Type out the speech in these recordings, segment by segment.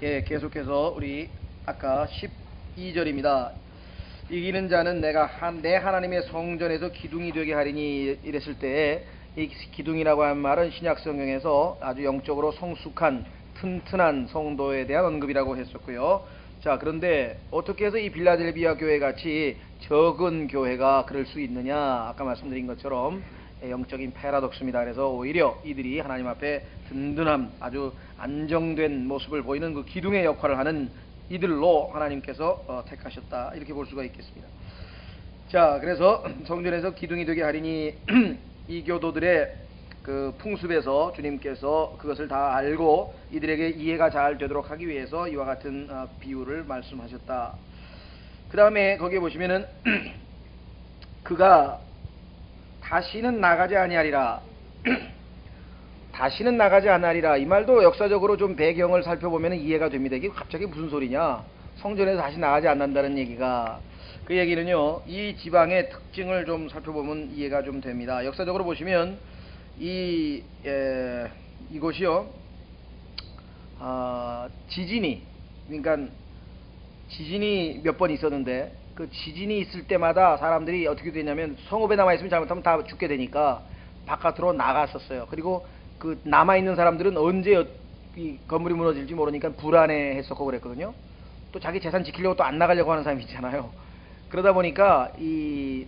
예, 계속해서 우리 아까 12절입니다. 이기는 자는 내 하나님의 성전에서 기둥이 되게 하리니 이랬을 때 이 기둥이라고 하는 말은 신약 성경에서 아주 영적으로 성숙한 튼튼한 성도에 대한 언급이라고 했었고요. 자, 그런데 어떻게 해서 이 빌라델비아 교회 같이 적은 교회가 그럴 수 있느냐? 아까 말씀드린 것처럼 영적인 패러독스입니다. 그래서 오히려 이들이 하나님 앞에 든든함, 아주 안정된 모습을 보이는 그 기둥의 역할을 하는 이들로 하나님께서 택하셨다, 이렇게 볼 수가 있겠습니다. 자, 그래서 성전에서 기둥이 되게 하리니 이 교도들의 그 풍습에서 주님께서 그것을 다 알고 이들에게 이해가 잘 되도록 하기 위해서 이와 같은 비유를 말씀하셨다. 그 다음에 거기에 보시면은 그가 다시는 나가지 아니하리라. 다시는 나가지 않으리라. 이 말도 역사적으로 좀 배경을 살펴보면 이해가 됩니다. 이게 갑자기 무슨 소리냐? 성전에서 다시 나가지 않는다는 얘기가, 그 얘기는요, 이 지방의 특징을 좀 살펴보면 이해가 좀 됩니다. 역사적으로 보시면 이곳이요, 지진이, 그러니까 지진이 몇 번 있었는데 그 지진이 있을 때마다 사람들이 어떻게 되냐면 성읍에 남아있으면 잘못하면 다 죽게 되니까 바깥으로 나갔었어요. 그리고 그 남아있는 사람들은 언제 이 건물이 무너질지 모르니까 불안해했었고 그랬거든요. 또 자기 재산 지키려고 또 안 나가려고 하는 사람이 있잖아요. 그러다 보니까 이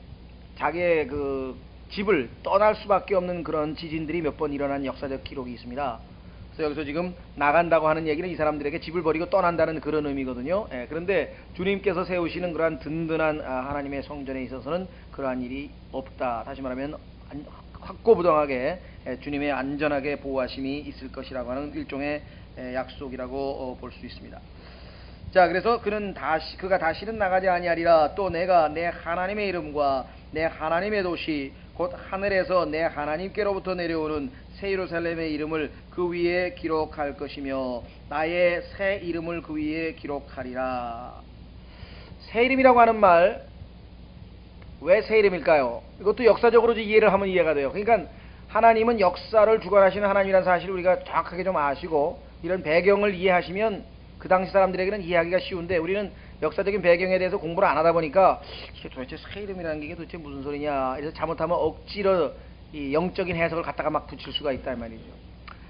자기의 그 집을 떠날 수밖에 없는 그런 지진들이 몇 번 일어난 역사적 기록이 있습니다. 그래서 여기서 지금 나간다고 하는 얘기는 이 사람들에게 집을 버리고 떠난다는 그런 의미거든요. 예, 그런데 주님께서 세우시는 그러한 든든한 하나님의 성전에 있어서는 그러한 일이 없다. 다시 말하면 확고부동하게 주님의 안전하게 보호하심이 있을 것이라고 하는 일종의 약속이라고 볼 수 있습니다. 자, 그래서 그가 다시는 나가지 아니하리라. 또 내가 내 하나님의 이름과 내 하나님의 도시 곧 하늘에서 내 하나님께로부터 내려오는 새 예루살렘의 이름을 그 위에 기록할 것이며 나의 새 이름을 그 위에 기록하리라. 새 이름이라고 하는 말, 왜 새 이름일까요? 이것도 역사적으로 이해를 하면 이해가 돼요. 그러니까 하나님은 역사를 주관하시는 하나님이라는 사실을 우리가 정확하게 좀 아시고 이런 배경을 이해하시면 그 당시 사람들에게는 이해하기가 쉬운데, 우리는 역사적인 배경에 대해서 공부를 안 하다 보니까 이게 도대체 새 이름이라는 게 도대체 무슨 소리냐, 그래서 잘못하면 억지로 이 영적인 해석을 갖다가 막 붙일 수가 있단 말이죠.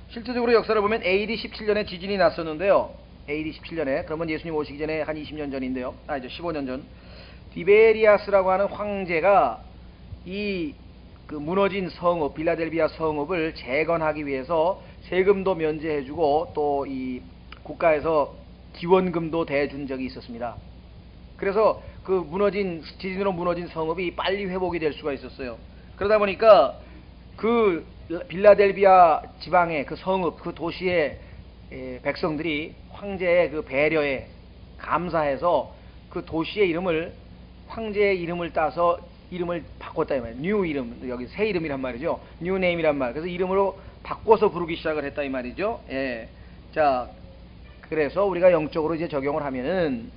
실제적으로 역사를 보면 AD 17년에 지진이 났었는데요. AD 17년에, 그러면 예수님 오시기 전에 한 20년 전인데요. 아니죠, 15년 전. 디베리아스라고 하는 황제가 이 그 무너진 성읍, 빌라델비아 성읍을 재건하기 위해서 세금도 면제해주고 또 이 국가에서 기원금도 대준 적이 있었습니다. 그래서 그 지진으로 무너진 성읍이 빨리 회복이 될 수가 있었어요. 그러다 보니까 그 빌라델비아 지방의 그 성읍, 그 도시의 백성들이 황제의 그 배려에 감사해서 그 도시의 이름을, 황제의 이름을 따서 이름을 바꿨다 이 말이에요. 뉴 이름, 여기 새 이름이란 말이죠. 뉴 네임이란 말. 그래서 이름으로 바꿔서 부르기 시작을 했다 이 말이죠. 예. 자, 그래서 우리가 영적으로 이제 적용을 하면은,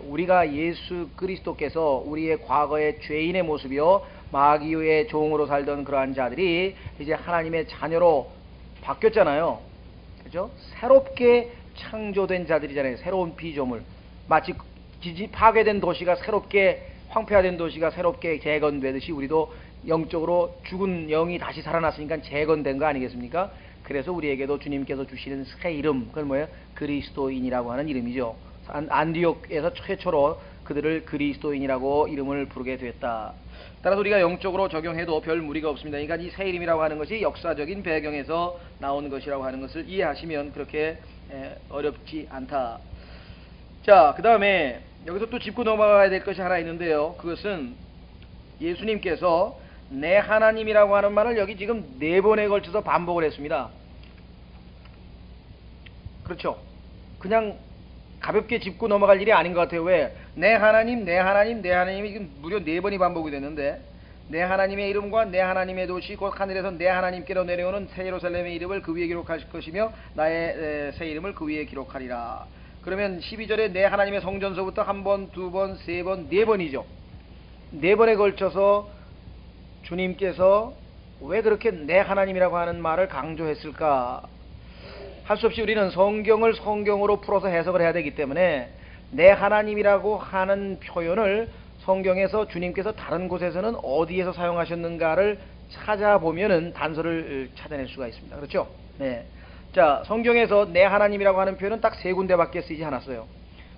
우리가 예수 그리스도께서 우리의 과거의 죄인의 모습이요 마귀의 종으로 살던 그러한 자들이 이제 하나님의 자녀로 바뀌었잖아요. 그죠? 새롭게 창조된 자들이잖아요. 새로운 피조물. 마치 파괴된 도시가 새롭게, 황폐화된 도시가 새롭게 재건되듯이 우리도 영적으로 죽은 영이 다시 살아났으니까 재건된 거 아니겠습니까? 그래서 우리에게도 주님께서 주시는 새 이름, 그건 뭐예요? 그리스도인이라고 하는 이름이죠. 안디옥에서 최초로 그들을 그리스도인이라고 이름을 부르게 됐다. 따라서 우리가 영적으로 적용해도 별 무리가 없습니다. 그러니까 이 새 이름이라고 하는 것이 역사적인 배경에서 나온 것이라고 하는 것을 이해하시면 그렇게 어렵지 않다. 자, 그 다음에 여기서 또 짚고 넘어가야 될 것이 하나 있는데요. 그것은 예수님께서 내 하나님이라고 하는 말을 여기 지금 4번에 걸쳐서 반복을 했습니다. 그렇죠? 그냥 가볍게 짚고 넘어갈 일이 아닌 것 같아요. 왜? 내 하나님, 내 하나님, 내 하나님이 지금 무려 4번이 반복이 됐는데, 내 하나님의 이름과 내 하나님의 도시 곧 하늘에서 내 하나님께로 내려오는 새 예루살렘의 이름을 그 위에 기록하실 것이며 나의 새 이름을 그 위에 기록하리라. 그러면 12절에 내 하나님의 성전서부터 1번, 2번, 3번, 4번이죠. 4번에 걸쳐서 주님께서 왜 그렇게 내 하나님이라고 하는 말을 강조했을까? 할 수 없이 우리는 성경을 성경으로 풀어서 해석을 해야 되기 때문에 내 하나님이라고 하는 표현을 성경에서 주님께서 다른 곳에서는 어디에서 사용하셨는가를 찾아보면은 단서를 찾아낼 수가 있습니다. 그렇죠? 네. 자, 성경에서 내 하나님이라고 하는 표현은 딱 세 군데밖에 쓰이지 않았어요.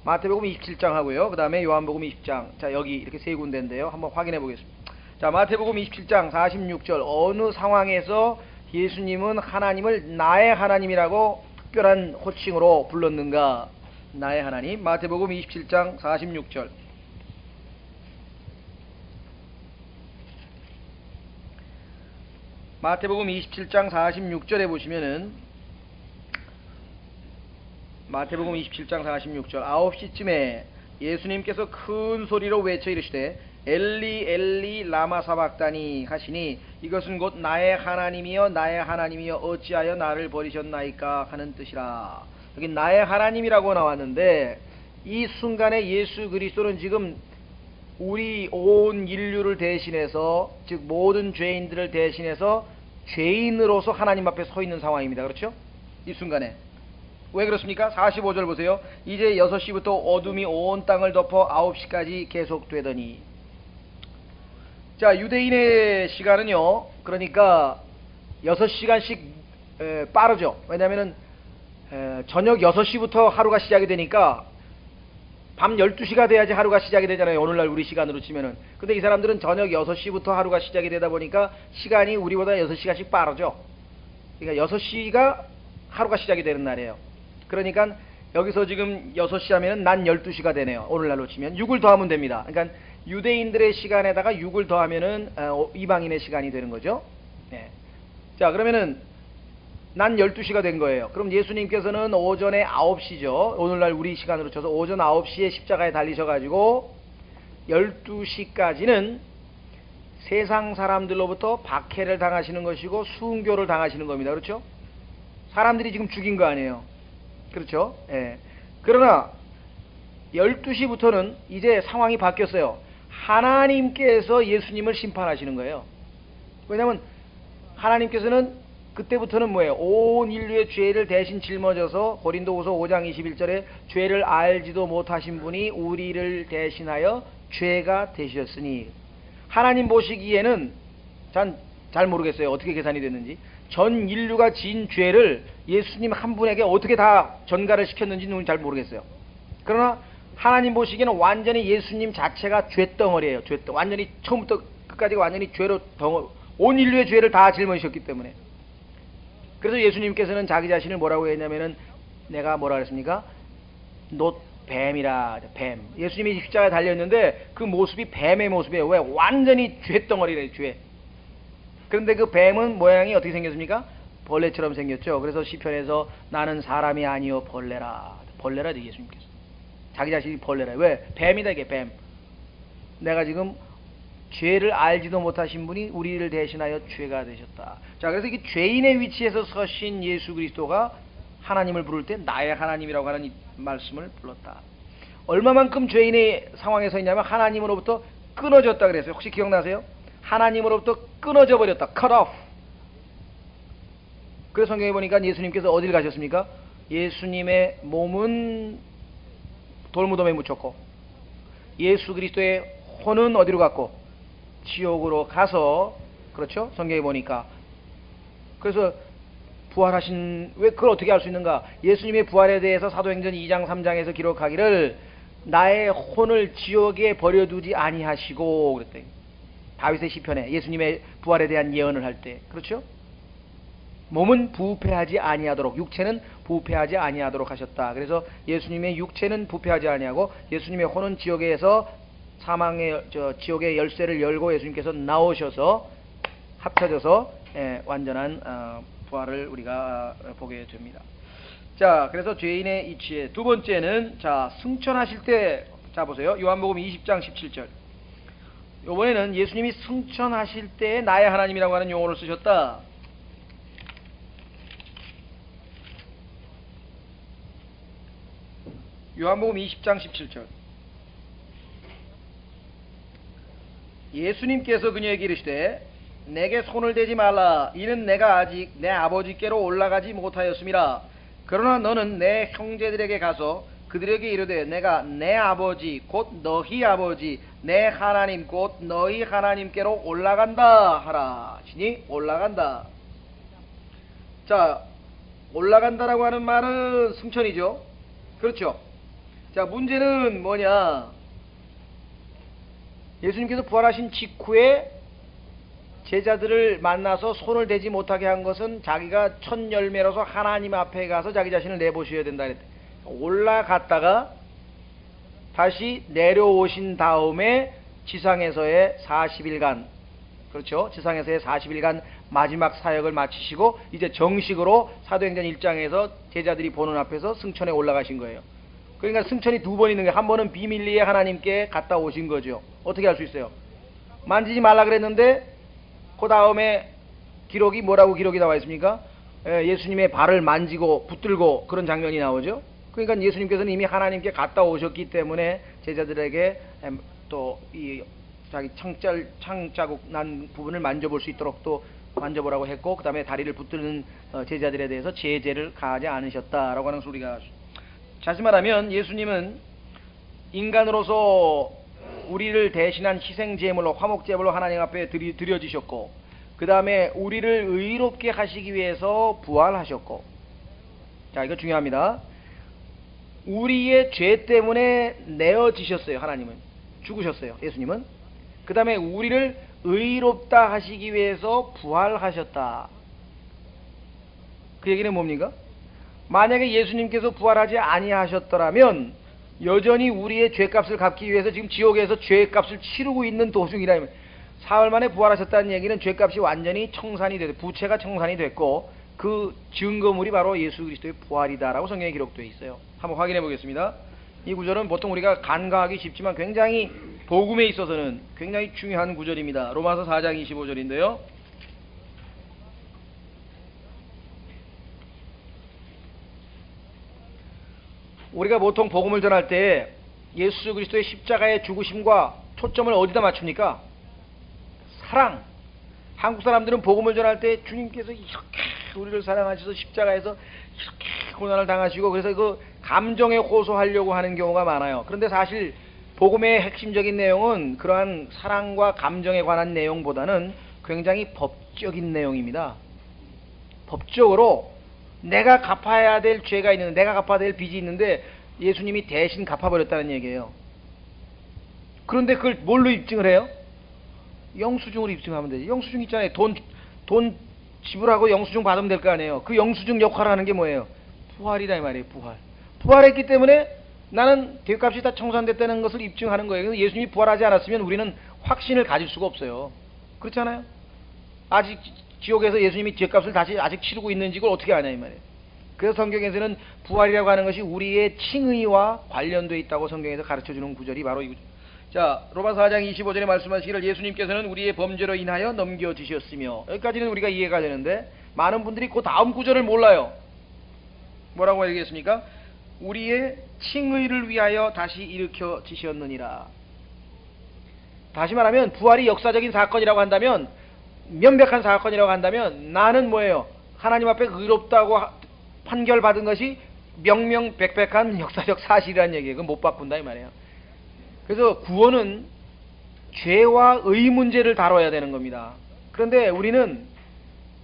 마태복음 27장 하고요. 그 다음에 요한복음 20장. 자, 여기 이렇게 세 군데인데요. 한번 확인해 보겠습니다. 자, 마태복음 27장 46절. 어느 상황에서 예수님은 하나님을 나의 하나님이라고 특별한 호칭으로 불렀는가? 나의 하나님. 마태복음 27장 46절. 마태복음 27장 46절에 보시면은 마태복음 27장 46절 9시쯤에 예수님께서 큰 소리로 외쳐 이르시되 엘리 엘리 라마 사박다니 하시니 이것은 곧 나의 하나님이여 나의 하나님이여 어찌하여 나를 버리셨나이까 하는 뜻이라. 여기 나의 하나님이라고 나왔는데 이 순간에 예수 그리스도는 지금 우리 온 인류를 대신해서, 즉 모든 죄인들을 대신해서 죄인으로서 하나님 앞에 서 있는 상황입니다. 그렇죠? 이 순간에 왜 그렇습니까? 45절 보세요. 이제 6시부터 어둠이 온 땅을 덮어 9시까지 계속되더니. 자, 유대인의 시간은요, 그러니까 6시간씩 빠르죠. 왜냐하면 저녁 6시부터 하루가 시작이 되니까 밤 12시가 돼야지 하루가 시작이 되잖아요. 오늘날 우리 시간으로 치면은. 근데 이 사람들은 저녁 6시부터 하루가 시작이 되다 보니까 시간이 우리보다 6시간씩 빠르죠. 그러니까 6시가 하루가 시작이 되는 날이에요. 그러니까 여기서 지금 6시 하면은 난 12시가 되네요. 오늘날로 치면 6을 더하면 됩니다. 그러니까 유대인들의 시간에다가 6을 더하면은 이방인의 시간이 되는 거죠. 네. 자, 그러면은 난 12시가 된 거예요. 그럼 예수님께서는 오전에 9시죠. 오늘날 우리 시간으로 쳐서 오전 9시에 십자가에 달리셔가지고 12시까지는 세상 사람들로부터 박해를 당하시는 것이고 순교를 당하시는 겁니다. 그렇죠? 사람들이 지금 죽인 거 아니에요. 그렇죠? 예. 그러나 12시부터는 이제 상황이 바뀌었어요. 하나님께서 예수님을 심판하시는 거예요. 왜냐하면 하나님께서는 그때부터는 뭐예요? 온 인류의 죄를 대신 짊어져서 고린도후서 5장 21절에 죄를 알지도 못하신 분이 우리를 대신하여 죄가 되셨으니, 하나님 보시기에는 잘 모르겠어요. 어떻게 계산이 됐는지. 전 인류가 지은 죄를 예수님 한 분에게 어떻게 다 전가를 시켰는지는 잘 모르겠어요. 그러나 하나님 보시기에는 완전히 예수님 자체가 죄덩어리예요. 완전히 처음부터 끝까지 완전히 죄로 온 인류의 죄를 다 짊어지셨기 때문에. 그래서 예수님께서는 자기 자신을 뭐라고 했냐면은, 내가 뭐라 그랬습니까? 뱀이라, 뱀. 예수님이 십자가에 달렸는데 그 모습이 뱀의 모습이에요. 왜? 완전히 죄덩어리래, 죄. 그런데 그 뱀은 모양이 어떻게 생겼습니까? 벌레처럼 생겼죠. 그래서 시편에서 나는 사람이 아니요 벌레라. 벌레라, 예수님께서. 자기 자신이 벌레라. 왜? 뱀이다, 이게 뱀. 내가 지금 죄를 알지도 못하신 분이 우리를 대신하여 죄가 되셨다. 자, 그래서 이게 죄인의 위치에서 서신 예수 그리스도가 하나님을 부를 때 나의 하나님이라고 하는 이 말씀을 불렀다. 얼마만큼 죄인의 상황에 서 있냐면 하나님으로부터 끊어졌다 그랬어요. 혹시 기억나세요? 하나님으로부터 끊어져 버렸다. cut off. 그래서 성경에 보니까 예수님께서 어딜 가셨습니까? 예수님의 몸은 돌무덤에 묻혔고 예수 그리스도의 혼은 어디로 갔고? 지옥으로 가서, 그렇죠? 성경에 보니까. 그래서 부활하신, 왜 그걸 어떻게 알 수 있는가? 예수님의 부활에 대해서 사도행전 2장 3장에서 기록하기를 나의 혼을 지옥에 버려두지 아니하시고 그랬대요. 다윗의 시편에 예수님의 부활에 대한 예언을 할 때. 그렇죠? 몸은 부패하지 아니하도록, 육체는 부패하지 아니하도록 하셨다. 그래서 예수님의 육체는 부패하지 아니하고 예수님의 혼은 지옥에서 사망의 지옥의 열쇠를 열고 예수님께서 나오셔서 합쳐져서 완전한 부활을 우리가 보게 됩니다. 자, 그래서 죄인의 이치에 두 번째는, 자, 승천하실 때, 자 보세요. 요한복음 20장 17절. 이번에는 예수님이 승천하실 때 나의 하나님이라고 하는 용어를 쓰셨다. 요한복음 20장 17절. 예수님께서 그녀에게 이르시되 내게 손을 대지 말라. 이는 내가 아직 내 아버지께로 올라가지 못하였음이라. 그러나 너는 내 형제들에게 가서 그들에게 이르되 내가 내 아버지 곧 너희 아버지 내 하나님 곧 너희 하나님께로 올라간다 하라. 신이 올라간다. 자, 올라간다라고 하는 말은 승천이죠. 그렇죠. 자, 문제는 뭐냐? 예수님께서 부활하신 직후에 제자들을 만나서 손을 대지 못하게 한 것은 자기가 첫 열매로서 하나님 앞에 가서 자기 자신을 내보셔야 된다 그랬대. 올라갔다가 다시 내려오신 다음에 지상에서의 40일간, 그렇죠, 지상에서의 40일간 마지막 사역을 마치시고 이제 정식으로 사도행전 1장에서 제자들이 보는 앞에서 승천에 올라가신 거예요. 그러니까 승천이 두 번 있는 거예요. 한 번은 비밀리에 하나님께 갔다 오신 거죠. 어떻게 할 수 있어요? 만지지 말라 그랬는데 그 다음에 기록이 뭐라고 기록이 나와 있습니까? 예수님의 발을 만지고 붙들고 그런 장면이 나오죠. 그러니까 예수님께서는 이미 하나님께 갔다 오셨기 때문에 제자들에게 또 이 자기 창자국 난 부분을 만져볼 수 있도록 또 만져보라고 했고, 그 다음에 다리를 붙드는 제자들에 대해서 제재를 가하지 않으셨다라고 하는 소리가. 다시 말하면 예수님은 인간으로서 우리를 대신한 희생제물로 화목제물로 하나님 앞에 드려지셨고, 그 다음에 우리를 의롭게 하시기 위해서 부활하셨고, 자, 이거 중요합니다. 우리의 죄 때문에 내어지셨어요. 하나님은 죽으셨어요. 예수님은. 그 다음에 우리를 의롭다 하시기 위해서 부활하셨다. 그 얘기는 뭡니까? 만약에 예수님께서 부활하지 아니하셨더라면 여전히 우리의 죄값을 갚기 위해서 지금 지옥에서 죄값을 치르고 있는 도중이라. 사흘 만에 부활하셨다는 얘기는 죄값이 완전히 청산이 됐고, 부채가 청산이 됐고, 그 증거물이 바로 예수 그리스도의 부활이다라고 성경에 기록되어 있어요. 한번 확인해 보겠습니다. 이 구절은 보통 우리가 간과하기 쉽지만 굉장히 복음에 있어서는 굉장히 중요한 구절입니다. 로마서 4장 25절인데요. 우리가 보통 복음을 전할 때 예수 그리스도의 십자가의 죽으심과 초점을 어디다 맞춥니까? 사랑. 한국 사람들은 복음을 전할 때 주님께서 이렇게 우리를 사랑하셔서 십자가에서 이렇게 고난을 당하시고 그래서 그 감정에 호소하려고 하는 경우가 많아요. 그런데 사실 복음의 핵심적인 내용은 그러한 사랑과 감정에 관한 내용보다는 굉장히 법적인 내용입니다. 법적으로 내가 갚아야 될 죄가 있는데, 내가 갚아야 될 빚이 있는데 예수님이 대신 갚아버렸다는 얘기예요. 그런데 그걸 뭘로 입증을 해요? 영수증으로 입증하면 되지. 영수증 있잖아요. 돈 지불하고 영수증 받으면 될 거 아니에요. 그 영수증 역할을 하는 게 뭐예요? 부활이다 이 말이에요. 부활했기 때문에 나는 죄값이 다 청산됐다는 것을 입증하는 거예요. 그래서 예수님이 부활하지 않았으면 우리는 확신을 가질 수가 없어요. 그렇잖아요. 아직 지옥에서 예수님이 죄값을 다시 아직 치르고 있는지 그걸 어떻게 아냐 이 말이에요. 그래서 성경에서는 부활이라고 하는 것이 우리의 칭의와 관련되어 있다고 성경에서 가르쳐주는 구절이 바로 이 구절. 자, 로마서 4장 25절에 말씀하시기를 예수님께서는 우리의 범죄로 인하여 넘겨지셨으며, 여기까지는 우리가 이해가 되는데 많은 분들이 그 다음 구절을 몰라요. 뭐라고 얘기했습니까? 우리의 칭의를 위하여 다시 일으켜지셨느니라. 다시 말하면 부활이 역사적인 사건이라고 한다면, 명백한 사건이라고 한다면 나는 뭐예요? 하나님 앞에 의롭다고 판결받은 것이 명명백백한 역사적 사실이라는 얘기예요. 그건 못 바꾼다 이 말이에요. 그래서 구원은 죄와 의 문제를 다뤄야 되는 겁니다. 그런데 우리는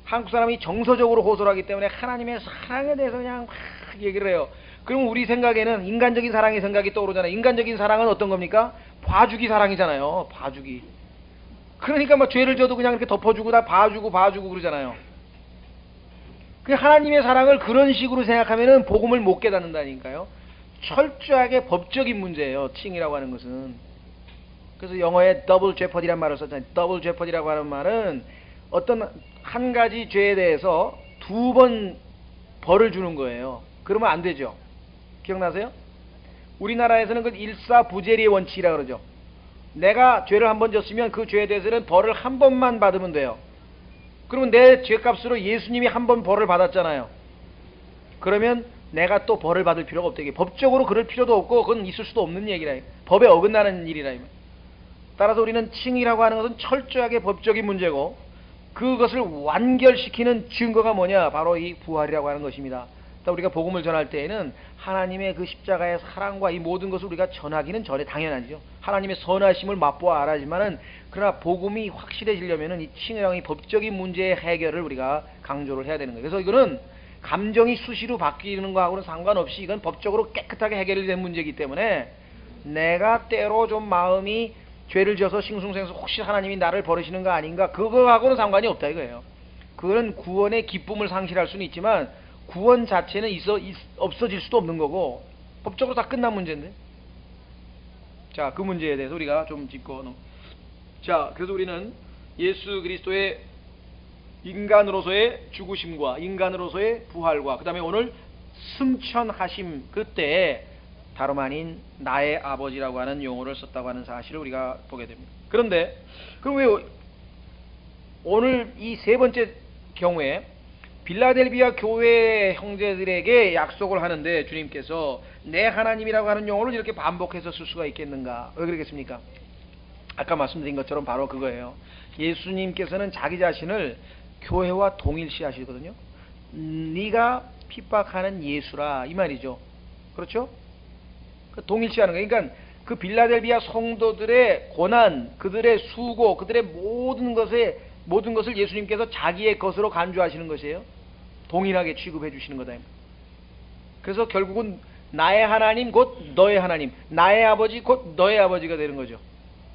한국 사람이 정서적으로 호소를 하기 때문에 하나님의 사랑에 대해서 그냥 막 얘기를 해요. 그럼 우리 생각에는 인간적인 사랑의 생각이 떠오르잖아요. 인간적인 사랑은 어떤 겁니까? 봐주기 사랑이잖아요. 봐주기. 그러니까 뭐 죄를 져도 그냥 이렇게 덮어주고 다 봐주고 그러잖아요. 그 하나님의 사랑을 그런 식으로 생각하면은 복음을 못 깨닫는다니까요. 철저하게 법적인 문제예요. 칭이라고 하는 것은. 그래서 영어에 더블 제퍼디란 말을 썼잖아요. 더블 제퍼디라고 하는 말은 어떤 한 가지 죄에 대해서 두 번 벌을 주는 거예요. 그러면 안 되죠. 기억나세요? 우리나라에서는 그 일사부재리의 원칙이라고 그러죠. 내가 죄를 한 번 졌으면 그 죄에 대해서는 벌을 한 번만 받으면 돼요. 그러면 내 죄값으로 예수님이 한 번 벌을 받았잖아요. 그러면 내가 또 벌을 받을 필요가 없다. 이게 법적으로 그럴 필요도 없고 그건 있을 수도 없는 얘기라. 법에 어긋나는 일이라. 따라서 우리는 칭이라고 하는 것은 철저하게 법적인 문제고, 그것을 완결시키는 증거가 뭐냐? 바로 이 부활이라고 하는 것입니다. 우리가 복음을 전할 때에는 하나님의 그 십자가의 사랑과 이 모든 것을 우리가 전하기는 전에 당연하죠. 하나님의 선하심을 맛보아 알아야지만은, 그러나 복음이 확실해지려면은 이 칭의랑의 법적인 문제의 해결을 우리가 강조를 해야 되는 거예요. 그래서 이거는 감정이 수시로 바뀌는 거하고는 상관없이 이건 법적으로 깨끗하게 해결이 된 문제이기 때문에, 내가 때로 좀 마음이 죄를 지어서 싱숭생숭 혹시 하나님이 나를 버리시는 거 아닌가, 그거하고는 상관이 없다 이거예요. 그거는 구원의 기쁨을 상실할 수는 있지만 구원 자체는 없어질 수도 없는 거고, 법적으로 다 끝난 문제인데. 자, 그 문제에 대해서 우리가 좀 짚고 자, 그래서 우리는 예수 그리스도의 인간으로서의 죽으심과 인간으로서의 부활과 그 다음에 오늘 승천하심, 그때에 다름 아닌 나의 아버지라고 하는 용어를 썼다고 하는 사실을 우리가 보게 됩니다. 그런데 그럼 왜 오늘 이 세 번째 경우에 빌라델비아 교회 형제들에게 약속을 하는데 주님께서 내 하나님이라고 하는 용어를 이렇게 반복해서 쓸 수가 있겠는가? 왜 그러겠습니까? 아까 말씀드린 것처럼 바로 그거예요. 예수님께서는 자기 자신을 교회와 동일시 하시거든요. 네가 핍박하는 예수라 이 말이죠. 그렇죠? 동일시하는 거예요. 그러니까 그 빌라델비아 성도들의 고난, 그들의 수고, 그들의 모든 것을 예수님께서 자기의 것으로 간주하시는 것이에요. 동일하게 취급해 주시는 거다. 그래서 결국은 나의 하나님 곧 너의 하나님, 나의 아버지 곧 너의 아버지가 되는 거죠.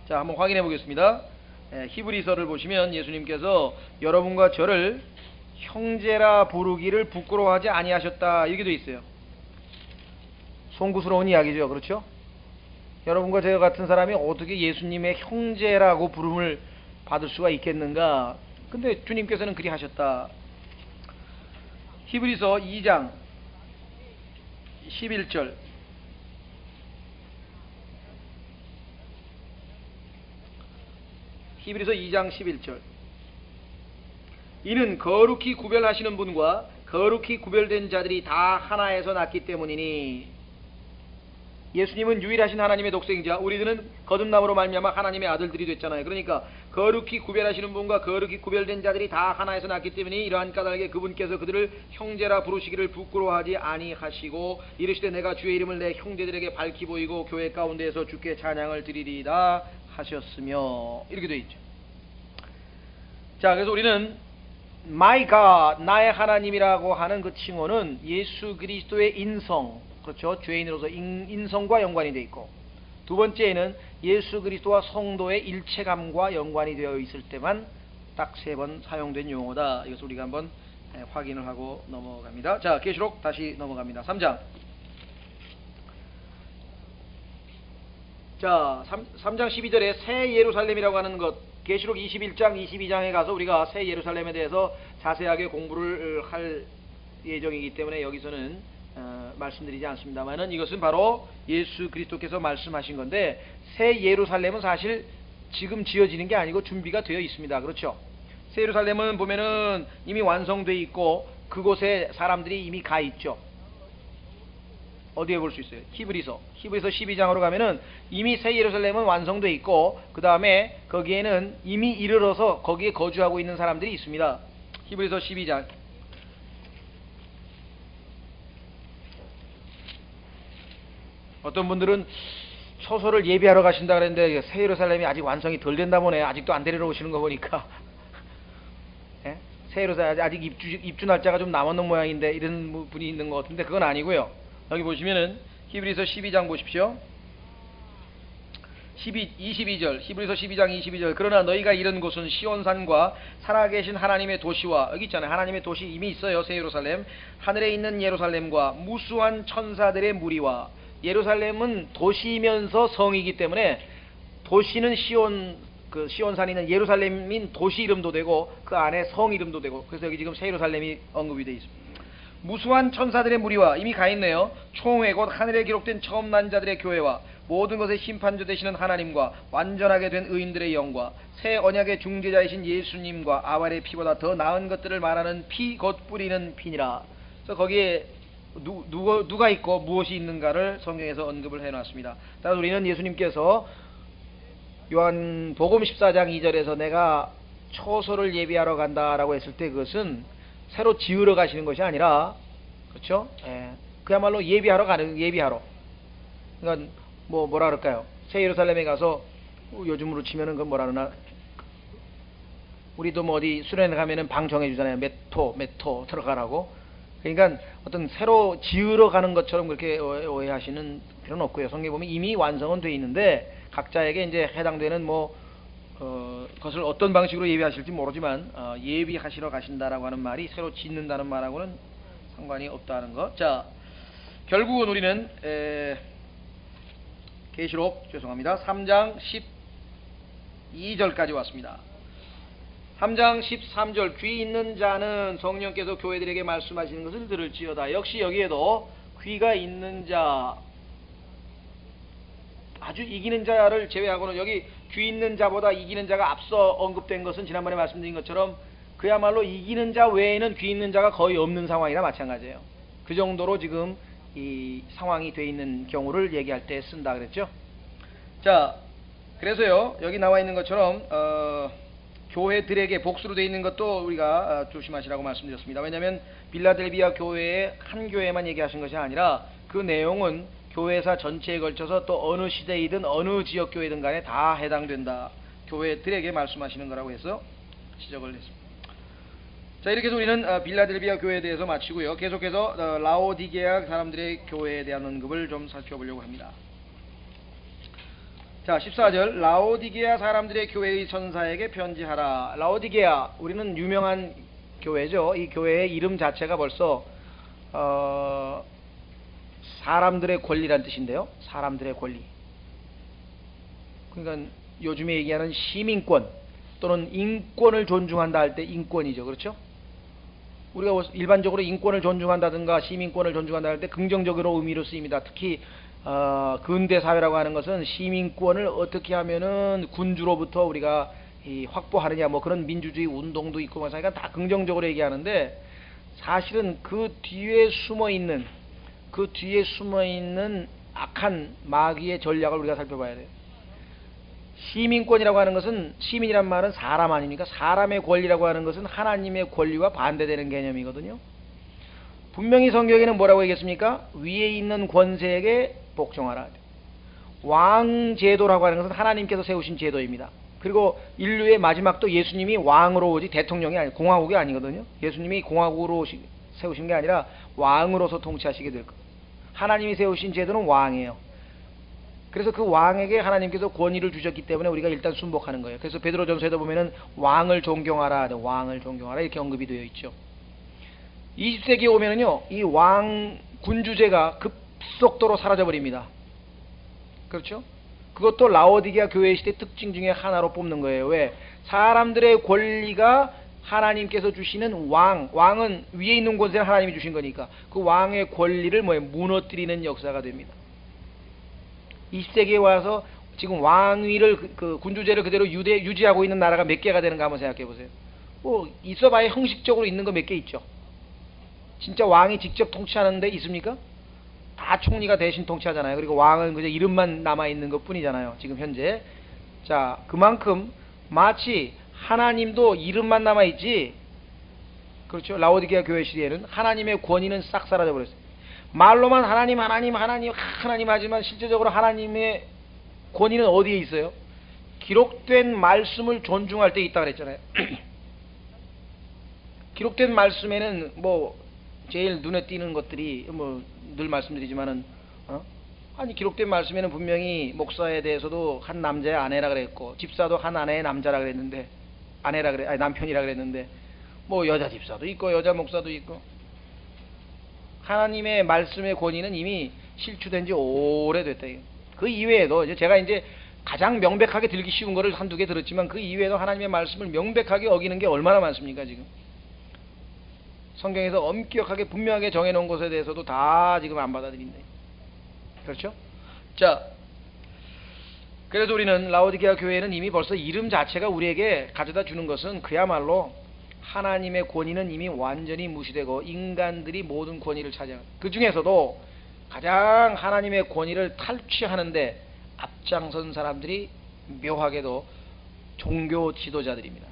자, 한번 확인해 보겠습니다. 히브리서를 보시면 예수님께서 여러분과 저를 형제라 부르기를 부끄러워하지 아니하셨다 이렇게 돼 있어요. 송구스러운 이야기죠. 그렇죠? 여러분과 저 같은 사람이 어떻게 예수님의 형제라고 부름을 받을 수가 있겠는가? 근데 주님께서는 그리 하셨다. 히브리서 2장 11절. 히브리서 2장 11절. 이는 거룩히 구별하시는 분과 거룩히 구별된 자들이 다 하나에서 났기 때문이니. 예수님은 유일하신 하나님의 독생자, 우리들은 거듭남으로 말미암아 하나님의 아들들이 됐잖아요. 그러니까 거룩히 구별하시는 분과 거룩히 구별된 자들이 다 하나에서 났기 때문에 이러한 까닭에 그분께서 그들을 형제라 부르시기를 부끄러워하지 아니하시고 이르시되 내가 주의 이름을 내 형제들에게 밝히 보이고 교회 가운데에서 주께 찬양을 드리리다 하셨으며, 이렇게 되어 있죠. 자, 그래서 우리는 My God, 나의 하나님이라고 하는 그 칭호는 예수 그리스도의 인성, 그렇죠, 죄인으로서 인성과 연관이 되어 있고, 두 번째에는 예수 그리스도와 성도의 일체감과 연관이 되어 있을 때만 딱 3번 사용된 용어다. 이것을 우리가 한번 확인을 하고 넘어갑니다. 자, 계시록 다시 넘어갑니다. 3장. 자, 3장 12절에 새 예루살렘이라고 하는 것, 계시록 21장 22장에 가서 우리가 새 예루살렘에 대해서 자세하게 공부를 할 예정이기 때문에 여기서는 말씀드리지 않습니다만은 이것은 바로 예수 그리스도께서 말씀하신 건데, 새 예루살렘은 사실 지금 지어지는 게 아니고 준비가 되어 있습니다. 그렇죠? 새 예루살렘은 보면은 이미 완성되어 있고 그곳에 사람들이 이미 가 있죠. 어디에 볼 수 있어요? 히브리서 12장으로 가면은 이미 새 예루살렘은 완성되어 있고 그 다음에 거기에는 이미 이르러서 거기에 거주하고 있는 사람들이 있습니다. 히브리서 12장. 어떤 분들은 초소를 예비하러 가신다 그랬는데 새 예루살렘이 아직 완성이 덜 된다 보네. 아직도 안 데리러 오시는 거 보니까 예? 새 예루살렘 아직 입주 날짜가 좀 남았는 모양인데 이런 분이 있는 것 같은데 그건 아니고요. 여기 보시면은 히브리서 12장 보십시오. 22절, 히브리서 12장 22절. 그러나 너희가 이른 곳은 시온산과 살아계신 하나님의 도시와, 여기 있잖아요. 하나님의 도시 이미 있어요. 새 예루살렘. 하늘에 있는 예루살렘과 무수한 천사들의 무리와. 예루살렘은 도시이면서 성이기 때문에 도시는 시온산에 있는 예루살렘인 도시 이름도 되고 그 안에 성 이름도 되고, 그래서 여기 지금 새 예루살렘이 언급이 되어 있습니다. 무수한 천사들의 무리와, 이미 가 있네요. 총회 곧 하늘에 기록된 처음 난 자들의 교회와 모든 것의 심판주 되시는 하나님과 완전하게 된 의인들의 영과 새 언약의 중재자이신 예수님과 아발의 피보다 더 나은 것들을 말하는 피 곧 뿌리는 피니라. 그래서 거기에 누가 있고 무엇이 있는가를 성경에서 언급을 해놨습니다. 따라서 우리는 예수님께서 요한복음 14장 2절에서 내가 초소를 예비하러 간다라고 했을 때 그것은 새로 지으러 가시는 것이 아니라 그렇죠? 예. 그야말로 예비하러 가는 예비하러. 그러니까 뭐라 그럴까요? 새 예루살렘에 가서 요즘으로 치면은 그 뭐라 그러나 우리도 뭐 어디 수련회 가면은 방 정해주잖아요. 몇 토 들어가라고. 그러니까 어떤 새로 지으러 가는 것처럼 그렇게 오해하시는 필요는 없고요. 성경에 보면 이미 완성은 돼 있는데 각자에게 이제 해당되는 그것을 어떤 방식으로 예비하실지 모르지만 예비하시러 가신다라고 하는 말이 새로 짓는다는 말하고는 상관이 없다는 것. 자, 결국은 우리는 계시록 3장 12절까지 왔습니다. 3장 13절 귀 있는 자는 성령께서 교회들에게 말씀하시는 것을 들을지어다. 역시 여기에도 귀가 있는 자, 아주 이기는 자를 제외하고는 여기 귀 있는 자보다 이기는 자가 앞서 언급된 것은 지난번에 말씀드린 것처럼 그야말로 이기는 자 외에는 귀 있는 자가 거의 없는 상황이나 마찬가지예요. 그 정도로 지금 이 상황이 돼 있는 경우를 얘기할 때 쓴다 그랬죠. 자, 그래서요 여기 나와 있는 것처럼 교회들에게 복수로 되어 있는 것도 우리가 조심하시라고 말씀드렸습니다. 왜냐하면 빌라델비아 교회의 한 교회만 얘기하신 것이 아니라 그 내용은 교회사 전체에 걸쳐서 또 어느 시대이든 어느 지역 교회든 간에 다 해당된다. 교회들에게 말씀하시는 거라고 해서 지적을 했습니다. 자, 이렇게 해서 우리는 빌라델비아 교회에 대해서 마치고요. 계속해서 라오디게아 사람들의 교회에 대한 언급을 좀 살펴보려고 합니다. 자, 14절 라오디게아 사람들의 교회의 천사에게 편지하라. 라오디게아, 우리는 유명한 교회죠. 이 교회의 이름 자체가 벌써 사람들의 권리란 뜻인데요. 사람들의 권리. 그러니까 요즘에 얘기하는 시민권 또는 인권을 존중한다 할 때 인권이죠. 그렇죠? 우리가 일반적으로 인권을 존중한다든가 시민권을 존중한다 할 때 긍정적으로 의미로 쓰입니다. 특히 근대 사회라고 하는 것은 시민권을 어떻게 하면은 군주로부터 우리가 확보하느냐 뭐 그런 민주주의 운동도 있고 그러니까 다 긍정적으로 얘기하는데 사실은 그 뒤에 숨어 있는 악한 마귀의 전략을 우리가 살펴봐야 돼요. 시민권이라고 하는 것은 시민이란 말은 사람 아닙니까? 사람의 권리라고 하는 것은 하나님의 권리와 반대되는 개념이거든요. 분명히 성경에는 뭐라고 얘기했습니까? 위에 있는 권세에게 복종하라. 왕제도라고 하는 것은 하나님께서 세우신 제도입니다. 그리고 인류의 마지막도 예수님이 왕으로 오지 대통령이 아니 공화국이 아니거든요. 예수님이 공화국으로 세우신 게 아니라 왕으로서 통치하시게 될 거예요. 하나님이 세우신 제도는 왕이에요. 그래서 그 왕에게 하나님께서 권위를 주셨기 때문에 우리가 일단 순복하는 거예요. 그래서 베드로전서에도 보면은 왕을 존경하라, 왕을 존경하라 이렇게 언급이 되어 있죠. 20세기에 오면은요, 이 왕 군주제가 급속도로 사라져 버립니다. 그렇죠? 그것도 라오디게아 교회 시대 특징 중에 하나로 뽑는 거예요. 왜? 사람들의 권리가 하나님께서 주시는 왕은 위에 있는 권세를 하나님이 주신 거니까 그 왕의 권리를 무너뜨리는 역사가 됩니다. 20세기에 와서 지금 왕위를 그 군주제를 그대로 유지하고 있는 나라가 몇 개가 되는가 한번 생각해 보세요. 뭐 있어봐야 형식적으로 있는 거 몇 개 있죠. 진짜 왕이 직접 통치하는 데 있습니까? 다 총리가 대신 통치하잖아요. 그리고 왕은 그저 이름만 남아있는 것 뿐이잖아요. 지금 현재. 자, 그만큼 마치 하나님도 이름만 남아있지, 그렇죠? 라오디게아 교회 시대에는 하나님의 권위는 싹 사라져 버렸어요. 말로만 하나님 하지만 실제적으로 하나님의 권위는 어디에 있어요? 기록된 말씀을 존중할 때 있다 그랬잖아요. 기록된 말씀에는 뭐 제일 눈에 띄는 것들이 뭐 늘 말씀드리지만은 아니 기록된 말씀에는 분명히 목사에 대해서도 한 남자의 아내라 그랬고 집사도 한 아내의 남자라 그랬는데 남편이라 그랬는데 뭐 여자 집사도 있고 여자 목사도 있고 하나님의 말씀의 권위는 이미 실추된 지 오래됐다. 그 이외에도 제가 이제 가장 명백하게 들기 쉬운 거를 한두 개 들었지만 그 이외에도 하나님의 말씀을 명백하게 어기는 게 얼마나 많습니까 지금. 성경에서 엄격하게 분명하게 정해놓은 것에 대해서도 다 지금 안 받아들인다. 그렇죠? 자, 그래서 우리는 라오디게아 교회는 이미 벌써 이름 자체가 우리에게 가져다 주는 것은 그야말로 하나님의 권위는 이미 완전히 무시되고 인간들이 모든 권위를 차지하는, 그 중에서도 가장 하나님의 권위를 탈취하는데 앞장선 사람들이 묘하게도 종교 지도자들입니다.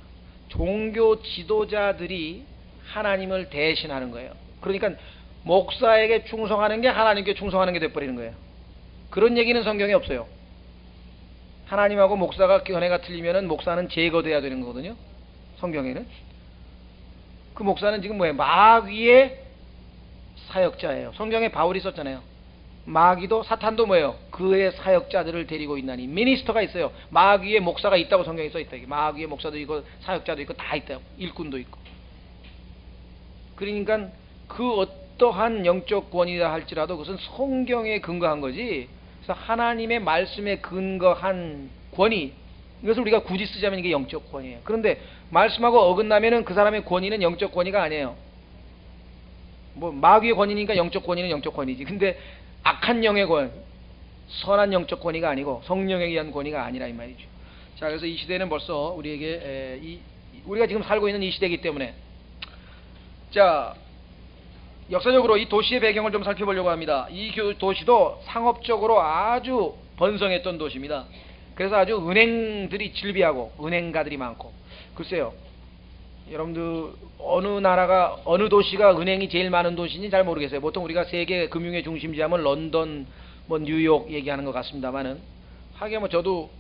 종교 지도자들이 하나님을 대신하는 거예요. 그러니까 목사에게 충성하는 게 하나님께 충성하는 게 돼버리는 거예요. 그런 얘기는 성경에 없어요. 하나님하고 목사가 견해가 틀리면은 목사는 제거돼야 되는 거거든요. 성경에는. 그 목사는 지금 뭐예요? 마귀의 사역자예요. 성경에 바울이 썼잖아요. 마귀도 사탄도 뭐예요? 그의 사역자들을 데리고 있나니. 미니스터가 있어요. 마귀의 목사가 있다고 성경에 써있다. 마귀의 목사도 있고 사역자도 있고 다 있다고. 일꾼도 있고. 그러니까 그 어떠한 영적 권위라 할지라도 그것은 성경에 근거한 거지. 그래서 하나님의 말씀에 근거한 권위, 이것을 우리가 굳이 쓰자면 이게 영적 권위예요. 그런데 말씀하고 어긋나면은 그 사람의 권위는 영적 권위가 아니에요. 뭐 마귀의 권위니까 영적 권위는 영적 권위지. 근데 악한 영의 권, 선한 영적 권위가 아니고 성령에 의한 권위가 아니라 이 말이죠. 자, 그래서 이 시대는 벌써 우리에게 우리가 지금 살고 있는 이 시대이기 때문에, 자, 역사적으로 이 도시의 배경을 좀 살펴보려고 합니다. 이 도시도 상업적으로 아주 번성했던 도시입니다. 그래서 아주 은행들이 즐비하고 은행가들이 많고. 글쎄요, 여러분들 어느 나라가 어느 도시가 은행이 제일 많은 도시인지 잘 모르겠어요. 보통 우리가 세계 금융의 중심지 하면 런던, 뭐 뉴욕 얘기하는 것 같습니다만은, 하긴 뭐 저도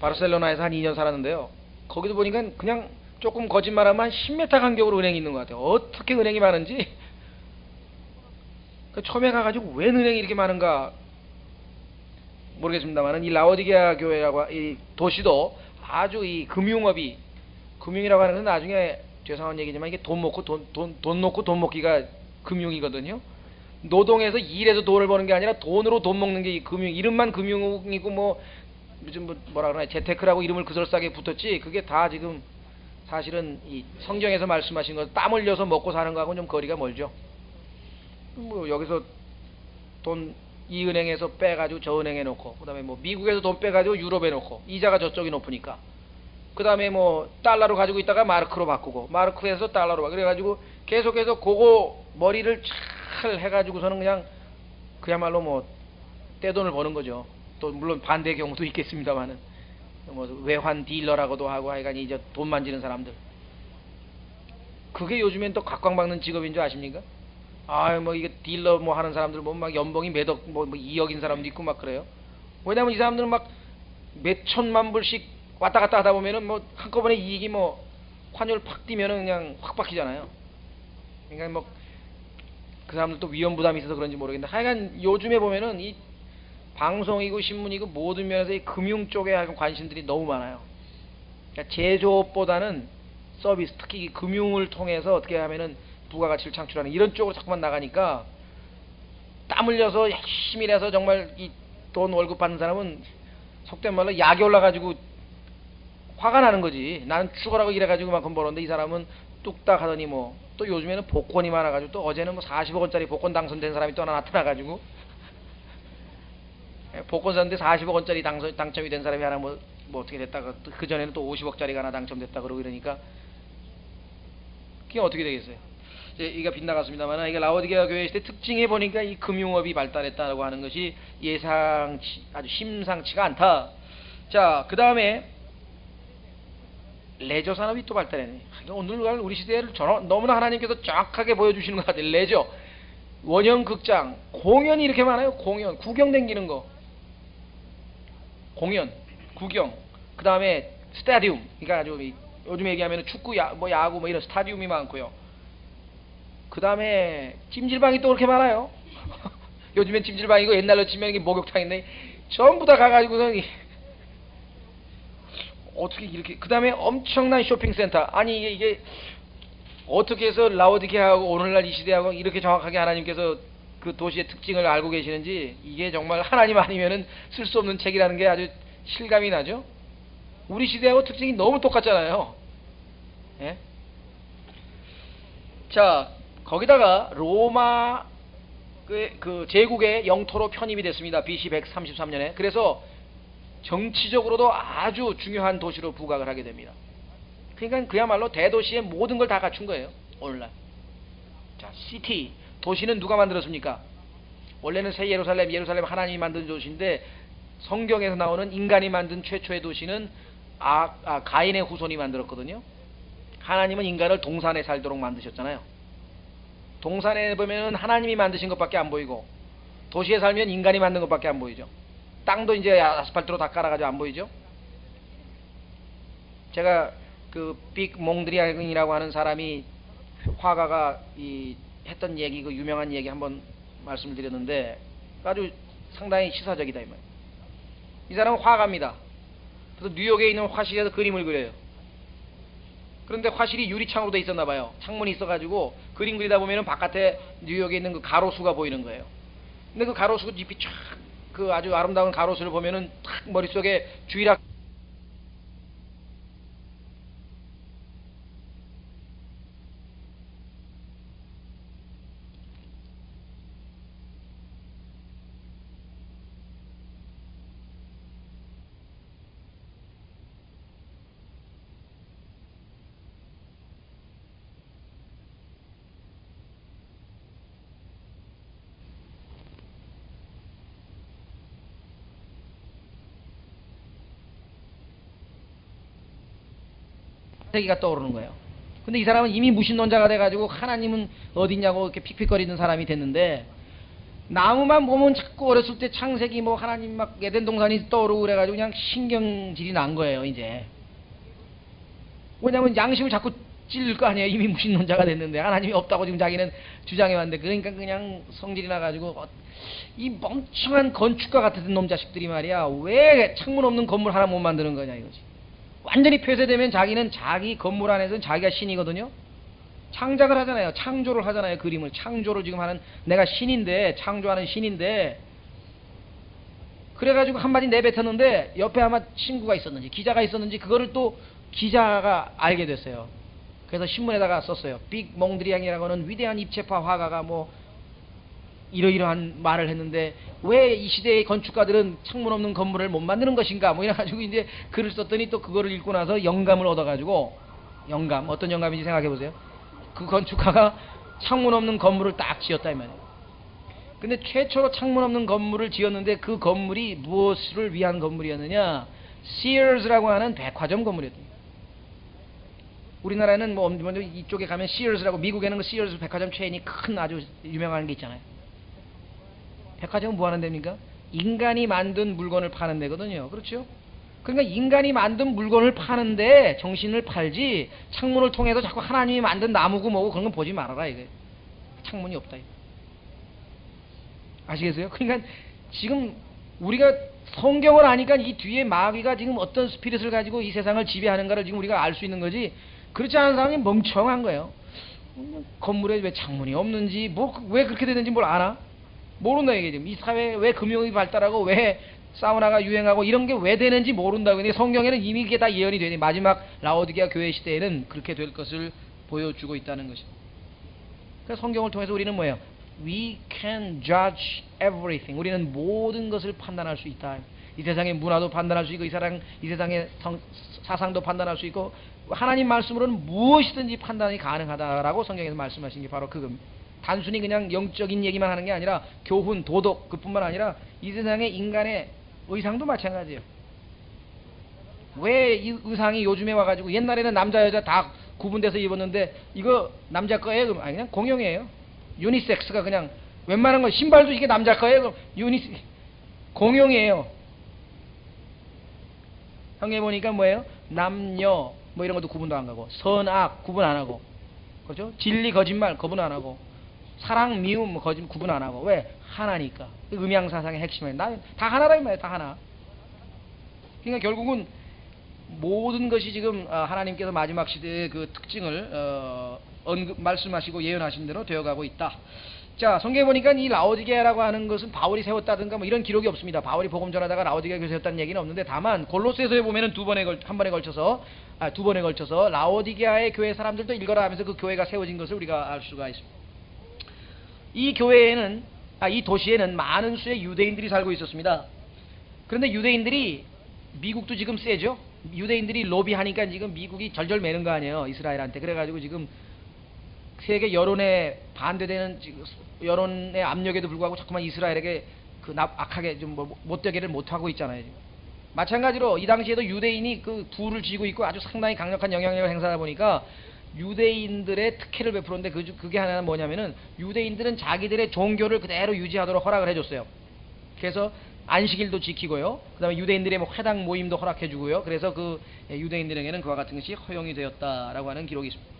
바르셀로나에서 한 2년 살았는데요. 거기도 보니까 그냥 조금 거짓말하면 한 10m 간격으로 은행이 있는 것 같아요. 어떻게 은행이 많은지. 처음에 가가지고 왜 은행이 이렇게 많은가 모르겠습니다만은, 이 라오디게아 교회라고 이 도시도 아주 이 금융이라고 하는 건 나중에 죄송한 얘기지만 이게 돈 놓고 돈 먹기가 금융이거든요. 노동해서 일해서 돈을 버는 게 아니라 돈으로 돈 먹는 게 이 금융. 이름만 금융이고 뭐 요즘 뭐라 그러나 재테크라고 이름을 그럴싸하게 붙었지, 그게 다 지금 사실은 이 성경에서 말씀하신 것, 땀 흘려서 먹고 사는 거하고는 좀 거리가 멀죠. 뭐 여기서 돈 이 은행에서 빼가지고 저 은행에 놓고, 그 다음에 뭐 미국에서 돈 빼가지고 유럽에 놓고, 이자가 저쪽이 높으니까, 그 다음에 뭐 달러로 가지고 있다가 마르크로 바꾸고, 마르크에서 달러로 바꾸고, 그래가지고 계속해서 그거 머리를 잘 해가지고서는 그냥 그야말로 뭐 떼돈을 버는 거죠. 또 물론 반대 경우도 있겠습니다만은, 뭐 외환 딜러라고도 하고 하여간 이제 돈 만지는 사람들, 그게 요즘엔 또 각광받는 직업인 줄 아십니까? 뭐 이게 딜러 뭐 하는 사람들 뭐 막 연봉이 몇억 뭐 2억인 사람도 있고 막 그래요. 왜냐면 이 사람들은 막 몇 천만 불씩 왔다 갔다 하다 보면은 뭐 한꺼번에 이익이 뭐 환율 팍 뛰면은 그냥 확 바뀌잖아요. 그러니까 뭐 그 사람들 또 위험 부담이 있어서 그런지 모르겠는데, 하여간 요즘에 보면은 이 방송이고 신문이고 모든 면에서 이 금융 쪽에 관심들이 너무 많아요. 그러니까 제조업보다는 서비스, 특히 이 금융을 통해서 어떻게 하면은 부가가치를 창출하는 이런 쪽으로 자꾸만 나가니까, 땀 흘려서 열심히 일해서 정말 이 돈 월급 받는 사람은 속된 말로 약이 올라가지고 화가 나는 거지. 나는 죽어라고 일해가지고 만큼 벌었는데 이 사람은 뚝딱 하더니 뭐 또 요즘에는 복권이 많아가지고, 또 어제는 뭐 40억 원짜리 복권 당선된 사람이 또 하나 나타나가지고 복권 샀는데 40억 원짜리 당첨이 된 사람이 하나 뭐 어떻게 됐다가, 그 전에는 또 50억짜리가 하나 당첨됐다 그러고 이러니까 그게 어떻게 되겠어요? 이제 이가 빗나갔습니다만, 이게 라오디게아 교회의 특징에 보니까 이 금융업이 발달했다고 하는 것이 아주 심상치가 않다. 자, 그 다음에 레저 산업이 또 발달했네. 오늘날 우리 시대를 너무나 하나님께서 정확하게 보여주시는 것 같아요. 레저, 원형 극장, 공연이 이렇게 많아요. 공연, 구경 댕기는 거, 공연, 구경, 그 다음에 스타디움, 그러니까 아주 요즘 얘기하면 축구, 야구 뭐 이런 스타디움이 많고요. 그 다음에 찜질방이 또 그렇게 많아요. 요즘엔 찜질방이고, 옛날로 치면 이게 목욕탕인데 전부 다 가가지고서 어떻게 이렇게, 그 다음에 엄청난 쇼핑센터. 아니 이게 어떻게 해서 라오디게아하고 오늘날 이 시대하고 이렇게 정확하게 하나님께서 그 도시의 특징을 알고 계시는지, 이게 정말 하나님 아니면은 쓸 수 없는 책이라는 게 아주 실감이 나죠. 우리 시대하고 특징이 너무 똑같잖아요. 예? 자, 거기다가 로마 그 제국의 영토로 편입이 됐습니다. BC 133년에. 그래서 정치적으로도 아주 중요한 도시로 부각을 하게 됩니다. 그러니까 그야말로 대도시의 모든 걸 다 갖춘 거예요, 오늘날. 자, 시티, 도시는 누가 만들었습니까? 원래는 새 예루살렘 하나님이 만든 도시인데, 성경에서 나오는 인간이 만든 최초의 도시는 가인의 후손이 만들었거든요. 하나님은 인간을 동산에 살도록 만드셨잖아요. 동산에 보면은 하나님이 만드신 것밖에 안 보이고, 도시에 살면 인간이 만든 것밖에 안 보이죠. 땅도 이제 아스팔트로 다 깔아가지고 안 보이죠. 제가 그 빅 몽드리앙이라고 하는 사람이, 화가가 했던 얘기, 그 유명한 얘기 한번 말씀을 드렸는데 아주 상당히 시사적이다 이 말이에요. 이 사람은 화가입니다. 그래서 뉴욕에 있는 화실에서 그림을 그려요. 그런데 화실이 유리창으로 돼 있었나 봐요. 창문이 있어가지고 그림 그리다 보면은 바깥에 뉴욕에 있는 그 가로수가 보이는 거예요. 근데 그 가로수 잎이 쫙, 그 아주 아름다운 가로수를 보면은 탁 머릿속에 주일학 세계가 떠오르는 거예요. 근데 이 사람은 이미 무신론자가 돼가지고 하나님은 어딨냐고 이렇게 픽픽거리는 사람이 됐는데, 나무만 보면 자꾸 어렸을 때 창세기 뭐 하나님 막 에덴 동산이 떠오르고 그래가지고 그냥 신경질이 난 거예요 이제. 왜냐면 양심을 자꾸 찔릴 거 아니에요. 이미 무신론자가 됐는데 하나님이 없다고 지금 자기는 주장해 왔는데, 그러니까 그냥 성질이 나가지고 이 멍청한 건축가 같은 놈 자식들이 말이야, 왜 창문 없는 건물 하나 못 만드는 거냐 이거지. 완전히 폐쇄되면 자기는 자기 건물 안에서는 자기가 신이거든요. 창작을 하잖아요. 창조를 하잖아요. 그림을 창조를 지금 하는, 내가 신인데, 창조하는 신인데, 그래가지고 한마디 내뱉었는데 옆에 아마 친구가 있었는지 기자가 있었는지 그거를 또 기자가 알게 됐어요. 그래서 신문에다가 썼어요. 빅 몽드리앙이라고 하는 위대한 입체파 화가가 뭐 이러이러한 말을 했는데 왜 이 시대의 건축가들은 창문 없는 건물을 못 만드는 것인가, 뭐 이래가지고 이제 글을 썼더니 또 그거를 읽고 나서 영감을 얻어가지고, 영감, 어떤 영감인지 생각해 보세요. 그 건축가가 창문 없는 건물을 딱 지었다 이 말이에요. 근데 최초로 창문 없는 건물을 지었는데 그 건물이 무엇을 위한 건물이었느냐, Sears라고 하는 백화점 건물이었습니다. 우리나라에는 뭐 먼저 이쪽에 가면 Sears라고, 미국에는 그 Sears 백화점 체인이 큰 아주 유명한 게 있잖아요. 백화점은 뭐 하는 데입니까? 인간이 만든 물건을 파는 데거든요. 그렇죠? 그러니까 인간이 만든 물건을 파는데 정신을 팔지, 창문을 통해서 자꾸 하나님이 만든 나무고 뭐고 그런 건 보지 말아라 이게. 창문이 없다 이거. 아시겠어요? 그러니까 지금 우리가 성경을 아니까 이 뒤에 마귀가 지금 어떤 스피릿을 가지고 이 세상을 지배하는가를 지금 우리가 알 수 있는 거지, 그렇지 않은 사람이 멍청한 거예요. 건물에 왜 창문이 없는지, 뭐 왜 그렇게 되는지 뭘 알아? 모른다 이게. 지금 이 사회에 왜 금융이 발달하고 왜 사우나가 유행하고 이런 게 왜 되는지 모른다고. 근데 성경에는 이미 그게 다 예언이 되니 마지막 라오디게아 교회 시대에는 그렇게 될 것을 보여주고 있다는 것입니다. 그래서 성경을 통해서 우리는 뭐예요? We can judge everything. 우리는 모든 것을 판단할 수 있다. 이 세상의 문화도 판단할 수 있고, 이 세상의 사상도 판단할 수 있고, 하나님 말씀으로는 무엇이든지 판단이 가능하다라고 성경에서 말씀하신 게 바로 그겁니다. 단순히 그냥 영적인 얘기만 하는 게 아니라 교훈, 도덕, 그뿐만 아니라 이 세상의 인간의 의상도 마찬가지예요. 왜 이 의상이 요즘에 와가지고, 옛날에는 남자 여자 다 구분돼서 입었는데 이거 남자 거예요? 그럼 아니 그냥 공용이에요. 유니섹스가 그냥 웬만한 거, 신발도 이게 남자 거예요? 그럼 공용이에요. 성경에 보니까 뭐예요? 남녀 뭐 이런 것도 구분도 안 가고, 선악 구분 안 하고, 그렇죠? 진리 거짓말 구분 안 하고, 사랑 미움 뭐 구분 안 하고. 왜? 하나니까. 음양사상의 핵심은 다 하나라 이 말이에요. 다 하나. 그러니까 결국은 모든 것이 지금 하나님께서 마지막 시대의 그 특징을 말씀하시고 예언하신 대로 되어가고 있다. 자, 성경에 보니까 이 라오디게아라고 하는 것은 바울이 세웠다든가 뭐 이런 기록이 없습니다. 바울이 복음 전하다가 라오디게아 교회 세웠다는 얘기는 없는데, 다만 골로새서에 보면은 두 번에 걸쳐서 라오디게아의 교회 사람들도 읽어라 하면서 그 교회가 세워진 것을 우리가 알 수가 있습니다. 이 교회에는, 이 도시에는 많은 수의 유대인들이 살고 있었습니다. 그런데 유대인들이, 미국도 지금 세죠? 유대인들이 로비하니까 지금 미국이 절절 매는 거 아니에요, 이스라엘한테. 그래가지고 지금 세계 여론에 반대되는, 여론의 압력에도 불구하고 자꾸만 이스라엘에게 악하게 좀 못되게를 못하고 있잖아요. 지금. 마찬가지로 이 당시에도 유대인이 그 부를 쥐고 있고 아주 상당히 강력한 영향력을 행사하다 보니까 유대인들의 특혜를 베풀었는데 그게 하나는 뭐냐면은 유대인들은 자기들의 종교를 그대로 유지하도록 허락을 해줬어요. 그래서 안식일도 지키고요. 그 다음에 유대인들의 뭐 회당 모임도 허락해주고요. 그래서 그 유대인들에게는 그와 같은 것이 허용이 되었다라고 하는 기록이 있습니다.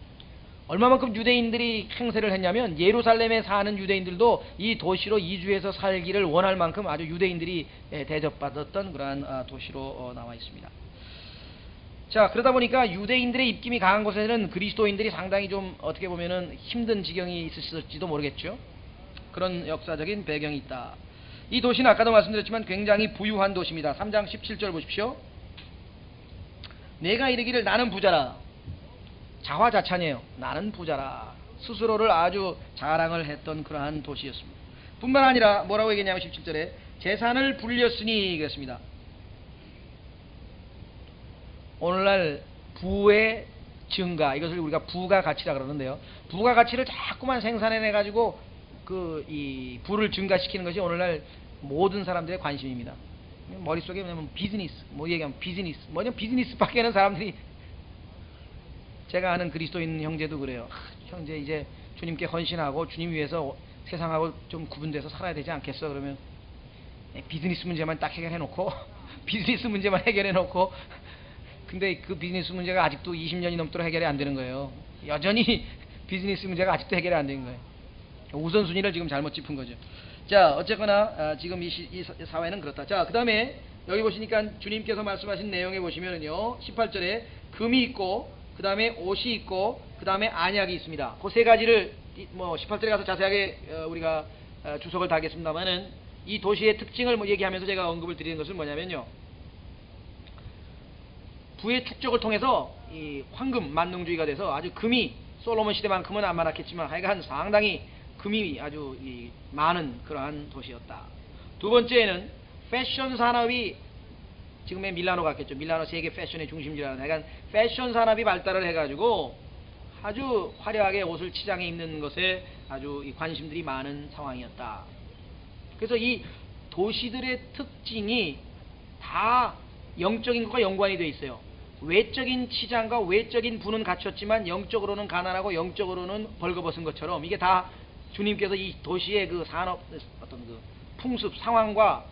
얼마만큼 유대인들이 행세를 했냐면 예루살렘에 사는 유대인들도 이 도시로 이주해서 살기를 원할 만큼 아주 유대인들이 대접받았던 그러한 도시로 나와 있습니다. 자, 그러다 보니까 유대인들의 입김이 강한 곳에는 그리스도인들이 상당히 좀 어떻게 보면은 힘든 지경이 있었을지도 모르겠죠. 그런 역사적인 배경이 있다. 이 도시는 아까도 말씀드렸지만 굉장히 부유한 도시입니다. 3장 17절 보십시오. 내가 이르기를 나는 부자라. 자화자찬이에요. 나는 부자라. 스스로를 아주 자랑을 했던 그러한 도시였습니다. 뿐만 아니라 뭐라고 얘기했냐면 17절에 재산을 불렸으니 그랬습니다. 오늘날 부의 증가, 이것을 우리가 부가가치라 그러는데요. 부가가치를 자꾸만 생산해내 가지고 이 부를 증가시키는 것이 오늘날 모든 사람들의 관심입니다. 머릿속에 뭐냐면 비즈니스, 뭐 얘기하면 비즈니스, 뭐냐면 비즈니스밖에 하는 사람들이. 제가 아는 그리스도인 형제도 그래요. 형제 이제 주님께 헌신하고 주님 위해서 세상하고 좀 구분돼서 살아야 되지 않겠어? 그러면 비즈니스 문제만 딱 해결해놓고 비즈니스 문제만 해결해놓고 근데 그 비즈니스 문제가 아직도 20년이 넘도록 해결이 안 되는 거예요. 여전히 비즈니스 문제가 아직도 해결이 안 되는 거예요. 우선순위를 지금 잘못 짚은 거죠. 자, 어쨌거나 지금 이 사회는 그렇다. 자, 그 다음에 여기 보시니까 주님께서 말씀하신 내용에 보시면은요, 18절에 금이 있고 그 다음에 옷이 있고 그 다음에 안약이 있습니다. 그 세 가지를 뭐 18절에 가서 자세하게 우리가 주석을 달겠습니다만은 이 도시의 특징을 뭐 얘기하면서 제가 언급을 드리는 것은 뭐냐면요, 부의 축적을 통해서 이 황금 만능주의가 돼서 아주 금이 솔로몬 시대만큼은 안 많았겠지만 하여간 상당히 금이 아주 많은 그러한 도시였다. 두 번째는 패션 산업이 지금의 밀라노 같겠죠. 밀라노 세계 패션의 중심지라는, 하여간 패션 산업이 발달을 해가지고 아주 화려하게 옷을 치장해 입는 것에 아주 관심들이 많은 상황이었다. 그래서 이 도시들의 특징이 다 영적인 것과 연관이 되어 있어요. 외적인 치장과 외적인 부는 갖췄지만 영적으로는 가난하고 영적으로는 벌거벗은 것처럼 이게 다 주님께서 이 도시의 그 산업 어떤 그 풍습 상황과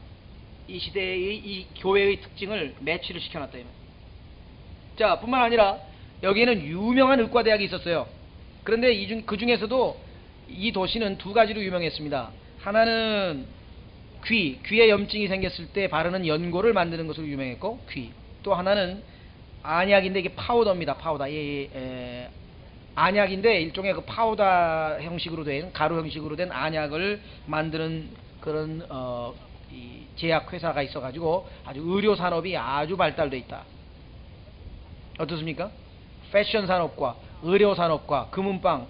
이 시대의 이 교회의 특징을 매치를 시켜놨다. 자, 뿐만 아니라 여기에는 유명한 의과대학이 있었어요. 그런데 그 중에서도 이 도시는 두 가지로 유명했습니다. 하나는 귀에 염증이 생겼을 때 바르는 연고를 만드는 것으로 유명했고, 또 하나는 안약인데 이게 파우더입니다. 파우더. 안약인데 일종의 그 파우더 형식으로 된, 가루 형식으로 된 안약을 만드는 그런 이 제약 회사가 있어가지고 아주 의료 산업이 아주 발달돼 있다. 어떻습니까? 패션 산업과 의료 산업과 금은방,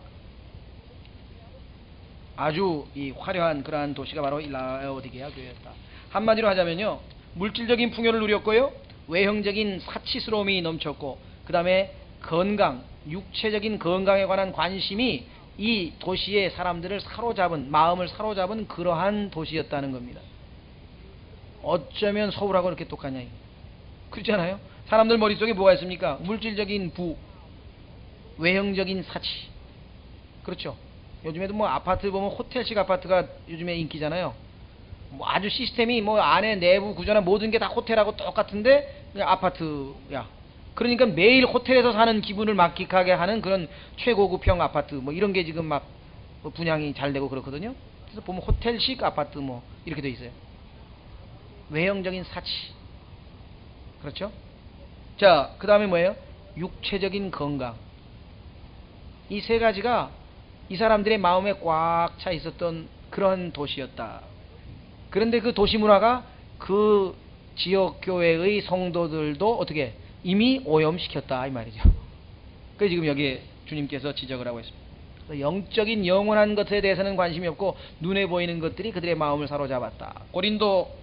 아주 이 화려한 그러한 도시가 바로 라오디게아 교회였다. 한마디로 하자면요, 물질적인 풍요를 누렸고요, 외형적인 사치스러움이 넘쳤고, 그 다음에 건강, 육체적인 건강에 관한 관심이 이 도시의 사람들을 사로잡은, 마음을 사로잡은 그러한 도시였다는 겁니다. 어쩌면 서울하고 이렇게 똑같냐, 그렇잖아요. 사람들 머릿속에 뭐가 있습니까? 물질적인 부, 외형적인 사치. 그렇죠. 요즘에도 뭐 아파트 보면 호텔식 아파트가 요즘에 인기잖아요. 뭐 아주 시스템이 뭐 안에 내부 구조나 모든 게 다 호텔하고 똑같은데 그냥 아파트야. 그러니까 매일 호텔에서 사는 기분을 만끽하게 하는 그런 최고급형 아파트 뭐 이런 게 지금 막 분양이 잘 되고 그렇거든요. 그래서 보면 호텔식 아파트 뭐 이렇게 돼 있어요. 외형적인 사치. 그렇죠? 자, 그 다음에 뭐예요? 육체적인 건강. 이 세 가지가 이 사람들의 마음에 꽉 차 있었던 그런 도시였다. 그런데 그 도시 문화가 그 지역 교회의 성도들도 어떻게 이미 오염시켰다 이 말이죠. 그래서 지금 여기에 주님께서 지적을 하고 있습니다. 영적인 영원한 것에 대해서는 관심이 없고 눈에 보이는 것들이 그들의 마음을 사로잡았다. 고린도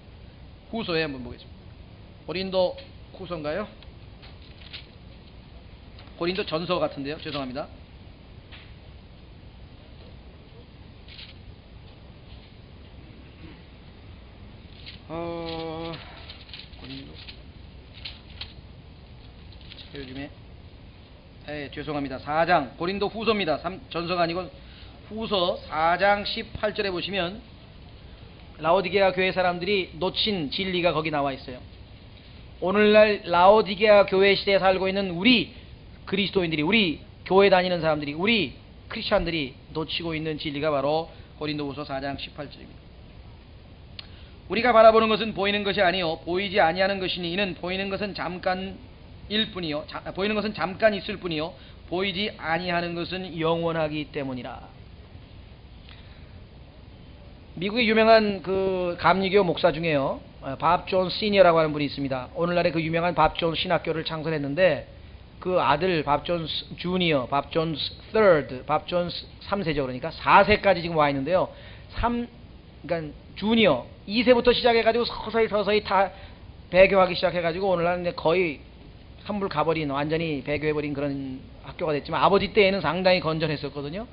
후서에 한번 보겠습니다. 고린도 후서인가요? 고린도 전서 같은데요. 죄송합니다. 고린도 요즘에 죄송합니다. 4장 고린도 후서입니다. 전서가 아니고 후서 4장 18절에 보시면 라오디게아 교회 사람들이 놓친 진리가 거기 나와 있어요. 오늘날 라오디게아 교회 시대에 살고 있는 우리 그리스도인들이, 우리 교회 다니는 사람들이, 우리 크리스찬들이 놓치고 있는 진리가 바로 고린도후서 4장 18절입니다. 우리가 바라보는 것은 보이는 것이 아니요 보이지 아니하는 것이니 이는 보이는 것은 잠깐일 뿐이요 보이는 것은 잠깐 있을 뿐이요 보이지 아니하는 것은 영원하기 때문이라. 미국의 유명한 그 감리교 목사 중에요, 밥 존 시니어라고 하는 분이 있습니다. 오늘날의 그 유명한 밥 존 신학교를 창설했는데 그 아들 밥 존 주니어, 밥 존 3rd, 밥 존 3세죠. 그러니까 4세까지 지금 와 있는데요. 그러니까 주니어 2세부터 시작해가지고 서서히 다 배교하기 시작해가지고 오늘날은 거의 환불 가버린, 완전히 배교해버린 그런 학교가 됐지만 아버지 때에는 상당히 건전했었거든요.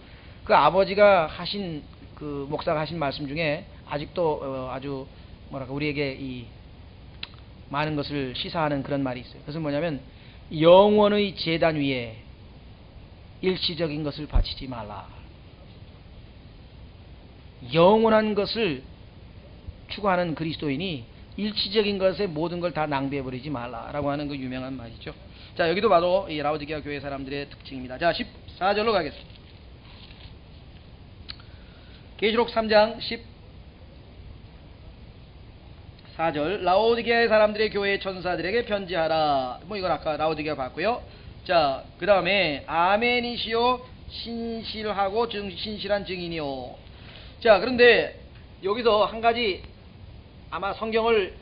그 아버지가 하신 그 목사가 하신 말씀 중에 아직도 아주 뭐랄까 우리에게 이 많은 것을 시사하는 그런 말이 있어요. 그것은 뭐냐면 영원의 제단 위에 일시적인 것을 바치지 말라. 영원한 것을 추구하는 그리스도인이 일시적인 것에 모든 걸 다 낭비해버리지 말라라고 하는 그 유명한 말이죠. 자, 여기도 바로 이 라오디게아 교회 사람들의 특징입니다. 자, 14절로 가겠습니다. 계시록 3장 14절 라오디게아의 사람들의 교회의 천사들에게 편지하라. 뭐 이건 아까 라오디게아 봤고요. 자, 그 다음에 아멘이시오 신실하고 신실한 증인이요. 자, 그런데 여기서 한 가지 아마 성경을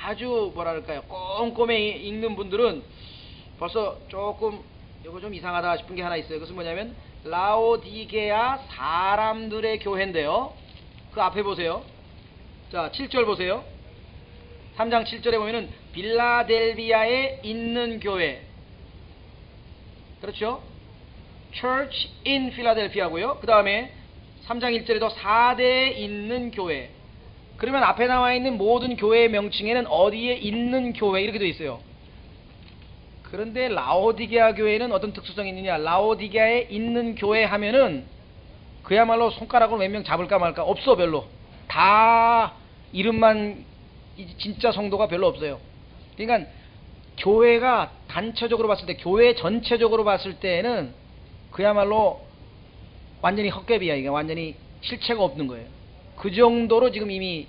아주 뭐랄까요 꼼꼼히 읽는 분들은 벌써 조금 이거 좀 이상하다 싶은 게 하나 있어요. 그것은 뭐냐면 라오디게아 사람들의 교회인데요. 그 앞에 보세요. 자, 7절 보세요. 3장 7절에 보면은 빌라델비아에 있는 교회, 그렇죠? Church in Philadelphia고요. 그 다음에 3장 1절에도 4대에 있는 교회. 그러면 앞에 나와 있는 모든 교회의 명칭에는 어디에 있는 교회 이렇게 되어 있어요. 그런데 라오디게아 교회는 어떤 특수성이 있느냐? 라오디게아에 있는 교회 하면은 그야말로 손가락으로 몇 명 잡을까 말까 없어. 별로 다 이름만 진짜 성도가 별로 없어요. 그러니까 교회가 단체적으로 봤을 때, 교회 전체적으로 봤을 때는 그야말로 완전히 헛개비야. 이게 완전히 실체가 없는 거예요. 그 정도로 지금 이미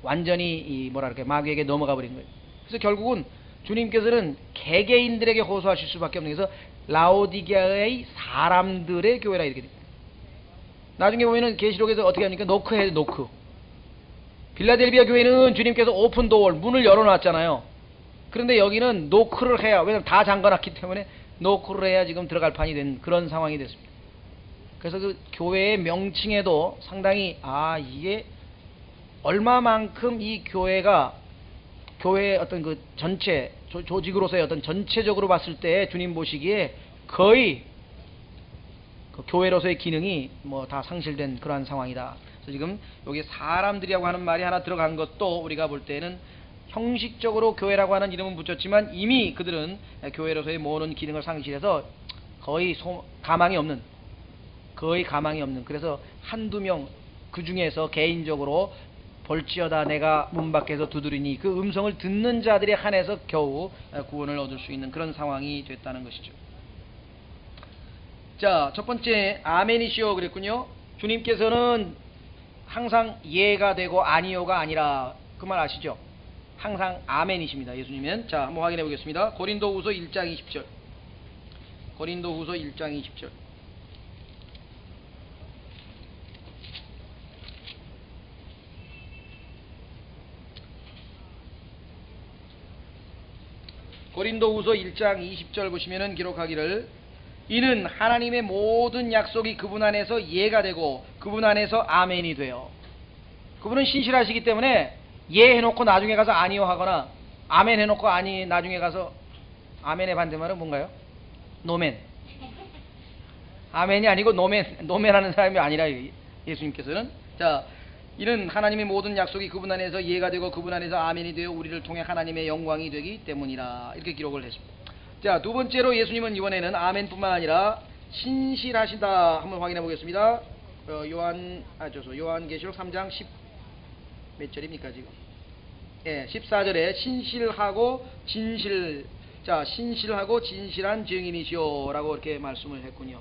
완전히 뭐랄까 마귀에게 넘어가 버린 거예요. 그래서 결국은 주님께서는 개개인들에게 호소하실 수밖에 없는, 그래서 라오디게아의 사람들의 교회라 이렇게 됩니다. 나중에 보면은 계시록에서 어떻게 합니까? 노크해요. 노크. 빌라델비아 교회는 주님께서 오픈 도어 문을 열어놨잖아요. 그런데 여기는 노크를 해야, 왜냐면 다 잠가놨기 때문에 노크를 해야 지금 들어갈 판이 된 그런 상황이 됐습니다. 그래서 그 교회의 명칭에도 상당히 이게 얼마만큼 이 교회가 교회의 어떤 그 전체 조직으로서의 어떤 전체적으로 봤을 때 주님 보시기에 거의 그 교회로서의 기능이 뭐 다 상실된 그러한 상황이다. 그래서 지금 여기 사람들이라고 하는 말이 하나 들어간 것도 우리가 볼 때는 형식적으로 교회라고 하는 이름은 붙였지만 이미 그들은 교회로서의 모든 기능을 상실해서 거의 가망이 없는, 그래서 한두 명 그 중에서 개인적으로 볼지어다 내가 문 밖에서 두드리니 그 음성을 듣는 자들에 한해서 겨우 구원을 얻을 수 있는 그런 상황이 됐다는 것이죠. 자, 첫 번째 아멘이시오 그랬군요. 주님께서는 항상 예가 되고 아니요가 아니라 그 말 아시죠? 항상 아멘이십니다. 예수님은. 자, 한번 확인해 보겠습니다. 고린도후서 1장 20절. 고린도후서 1장 20절. 고린도후서 1장 20절 보시면은 기록하기를 이는 하나님의 모든 약속이 그분 안에서 예가 되고 그분 안에서 아멘이 돼요. 그분은 신실하시기 때문에 예 해놓고 나중에 가서 아니요 하거나 아멘 해놓고 아니 나중에 가서 아멘의 반대말은 뭔가요? 노멘. 아멘이 아니고 노멘 하는 사람이 아니라 예수님께서는. 자, 이는 하나님의 모든 약속이 그분 안에서 예가 되고 그분 안에서 아멘이 되어 우리를 통해 하나님의 영광이 되기 때문이라 이렇게 기록을 했습니다. 자, 두 번째로 예수님은 이번에는 아멘뿐만 아니라 신실하신다. 한번 확인해 보겠습니다. 요한계시록 3장 10 몇 절입니까 지금? 예, 14절에 신실하고 진실, 자, 신실하고 진실한 증인이시오라고 이렇게 말씀을 했군요.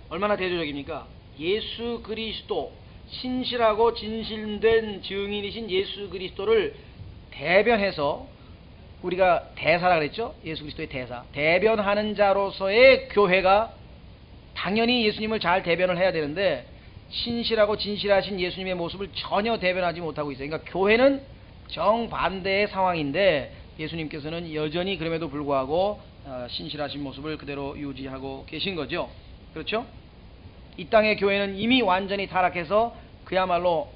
얼마나 대조적입니까? 예수 그리스도, 신실하고 진실된 증인이신 예수 그리스도를 대변해서, 우리가 대사라 그랬죠? 예수 그리스도의 대사, 대변하는 자로서의 교회가 당연히 예수님을 잘 대변을 해야 되는데, 신실하고 진실하신 예수님의 모습을 전혀 대변하지 못하고 있어요. 그러니까 교회는 정반대의 상황인데 예수님께서는 여전히 그럼에도 불구하고 신실하신 모습을 그대로 유지하고 계신 거죠. 그렇죠? 이 땅의 교회는 이미 완전히 타락해서 그야말로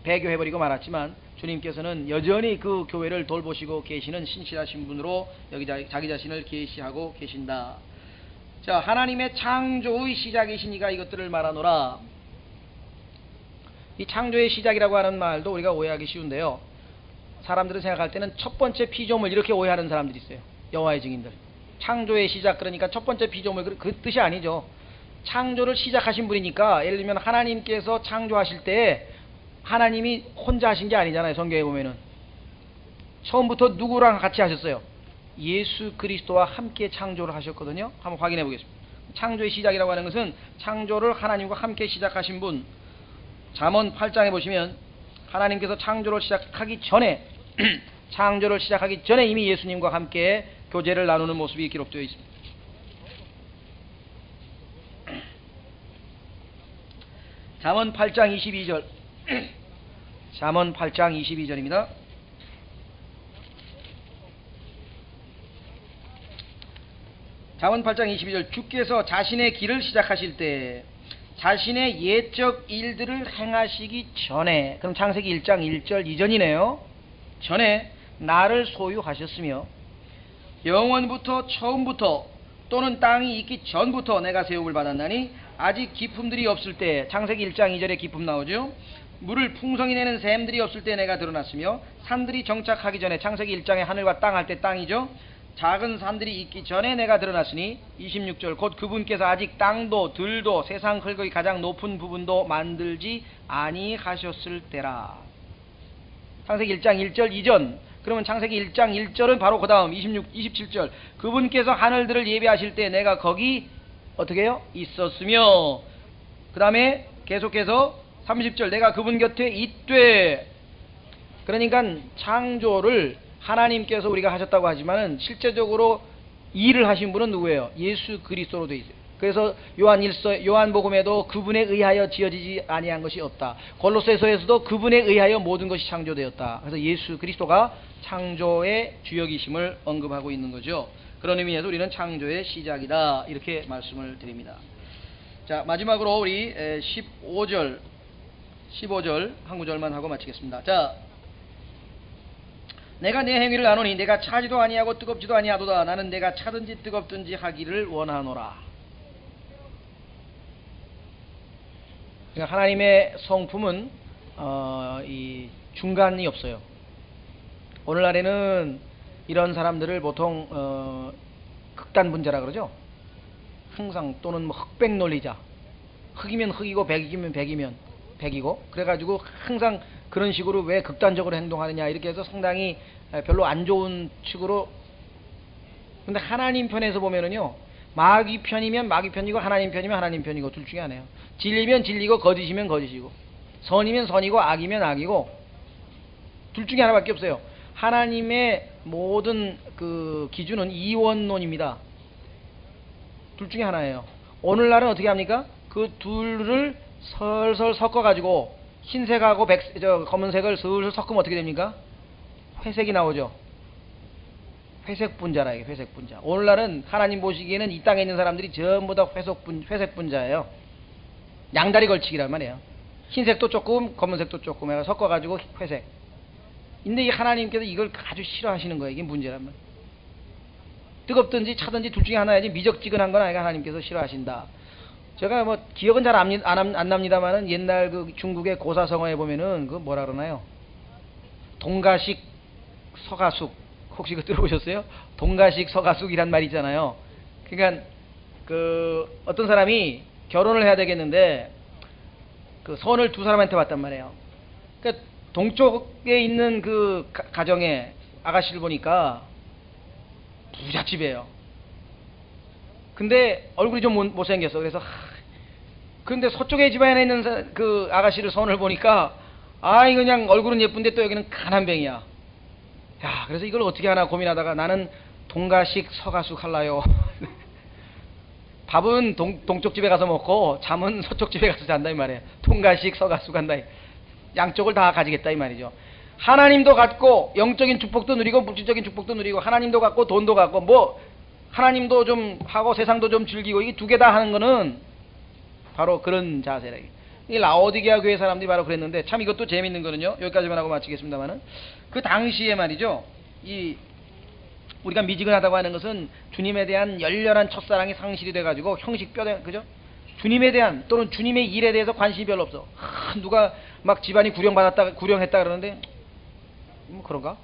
배교해버리고 말았지만, 주님께서는 여전히 그 교회를 돌보시고 계시는 신실하신 분으로 여기 자기 자신을 계시하고 계신다. 자, 하나님의 창조의 시작이시니까 이것들을 말하노라. 이 창조의 시작이라고 하는 말도 우리가 오해하기 쉬운데요, 사람들은 생각할 때는 첫 번째 피조물 이렇게 오해하는 사람들이 있어요. 여호와의 증인들. 창조의 시작, 그러니까 첫 번째 피조물, 그 뜻이 아니죠. 창조를 시작하신 분이니까, 예를 들면 하나님께서 창조하실 때 하나님이 혼자 하신 게 아니잖아요. 성경에 보면은 처음부터 누구랑 같이 하셨어요? 예수 그리스도와 함께 창조를 하셨거든요. 한번 확인해 보겠습니다. 창조의 시작이라고 하는 것은 창조를 하나님과 함께 시작하신 분. 잠언 8장에 보시면 하나님께서 창조를 시작하기 전에 창조를 시작하기 전에 이미 예수님과 함께 교제를 나누는 모습이 기록되어 있습니다. 잠언 8장 22절 잠언 8장 22절입니다. 잠언 8장 22절 주께서 자신의 길을 시작하실 때 자신의 예적 일들을 행하시기 전에, 그럼 창세기 1장 1절 이전이네요. 전에 나를 소유하셨으며 영원부터 처음부터 또는 땅이 있기 전부터 내가 세움을 받았나니 아직 기품들이 없을 때, 창세기 1장 2절에 기품 나오죠. 물을 풍성히 내는 샘들이 없을 때 내가 드러났으며 산들이 정착하기 전에, 창세기 1장에 하늘과 땅 할 때 땅이죠. 작은 산들이 있기 전에 내가 드러났으니 26절 곧 그분께서 아직 땅도 들도 세상 흙의 가장 높은 부분도 만들지 아니하셨을 때라. 창세기 1장 1절 이전. 그러면 창세기 1장 1절은 바로 그 다음 27절 그분께서 하늘들을 예비하실 때 내가 거기 어떻게 해요? 있었으며, 그 다음에 계속해서 30절 내가 그분 곁에 있되. 그러니까 창조를 하나님께서 우리가 하셨다고 하지만은 실제적으로 일을 하신 분은 누구예요? 예수 그리스도로 되어 있어요. 그래서 요한복음에도 그분에 의하여 지어지지 아니한 것이 없다. 골로새서에서도 그분에 의하여 모든 것이 창조되었다. 그래서 예수 그리스도가 창조의 주역이심을 언급하고 있는 거죠. 그런 의미에서 우리는 창조의 시작이다, 이렇게 말씀을 드립니다. 자, 마지막으로 우리 15절 한 구절만 하고 마치겠습니다. 자, 내가 내 행위를 아노니 내가 차지도 아니하고 뜨겁지도 아니하도다. 나는 내가 차든지 뜨겁든지 하기를 원하노라. 그러니까 하나님의 성품은 이 중간이 없어요. 오늘날에는 이런 사람들을 보통 극단분자라 그러죠. 항상, 또는 뭐 흑백 논리자. 흑이면 흑이고 백이면 백이고, 그래가지고 항상 그런 식으로 왜 극단적으로 행동하느냐 이렇게 해서 상당히 별로 안 좋은 식으로. 근데 하나님 편에서 보면은요, 마귀 편이면 마귀 편이고 하나님 편이면 하나님 편이고, 둘 중에 하나예요. 진리면 진리고 거짓이면 거짓이고, 선이면 선이고 악이면 악이고, 둘 중에 하나밖에 없어요. 하나님의 모든 그 기준은 이원론입니다. 둘 중에 하나예요. 오늘날은 어떻게 합니까? 그 둘을 설설 섞어가지고 흰색하고 검은색을 슬슬 섞으면 어떻게 됩니까? 회색이 나오죠. 회색 분자라, 이게 회색 분자. 오늘날은 하나님 보시기에는 이 땅에 있는 사람들이 전부 다 회색 분자예요. 양다리 걸치기란 말이에요. 흰색도 조금 검은색도 조금 해서 섞어가지고 회색. 근데 이 하나님께서 이걸 아주 싫어하시는 거예요. 이게 문제란 말이에요. 뜨겁든지 차든지 둘 중에 하나야지 미적지근한 건 아니가 하나님께서 싫어하신다. 제가 뭐 기억은 잘 안 납니다만은 옛날 그 중국의 고사성어에 보면은 그 뭐라 그러나요? 동가식 서가숙, 혹시 그 들어보셨어요? 동가식 서가숙이란 말이 있잖아요. 그러니까 그 어떤 사람이 결혼을 해야 되겠는데 그 선을 두 사람한테 받단 말이에요. 그러니까 동쪽에 있는 그 가정에 아가씨를 보니까 부잣집이에요. 근데 얼굴이 좀 못생겼어. 그래서 그런데 서쪽에 집안에 있는 그 아가씨를 선을 보니까 이거 그냥 얼굴은 예쁜데 또 여기는 가난뱅이야. 야, 그래서 이걸 어떻게 하나 고민하다가 나는 동가식 서가숙 할라요. 밥은 동쪽 집에 가서 먹고 잠은 서쪽 집에 가서 잔다 이 말이에요. 동가식 서가숙 한다. 양쪽을 다 가지겠다 이 말이죠. 하나님도 갖고 영적인 축복도 누리고 물질적인 축복도 누리고 하나님도 갖고 돈도 갖고 뭐 하나님도 좀 하고 세상도 좀 즐기고 이게 두 개 다 하는 거는 바로 그런 자세라. 이 라오디게아 교회 사람들이 바로 그랬는데 참 이것도 재밌는 거는요. 여기까지만 하고 마치겠습니다만은 그 당시에 말이죠. 이 우리가 미지근하다고 하는 것은 주님에 대한 열렬한 첫사랑이 상실이 돼가지고 형식뼈대 그죠? 주님에 대한 또는 주님의 일에 대해서 관심이 별로 없어. 누가 막 집안이 구령했다 그러는데 뭐 그런가?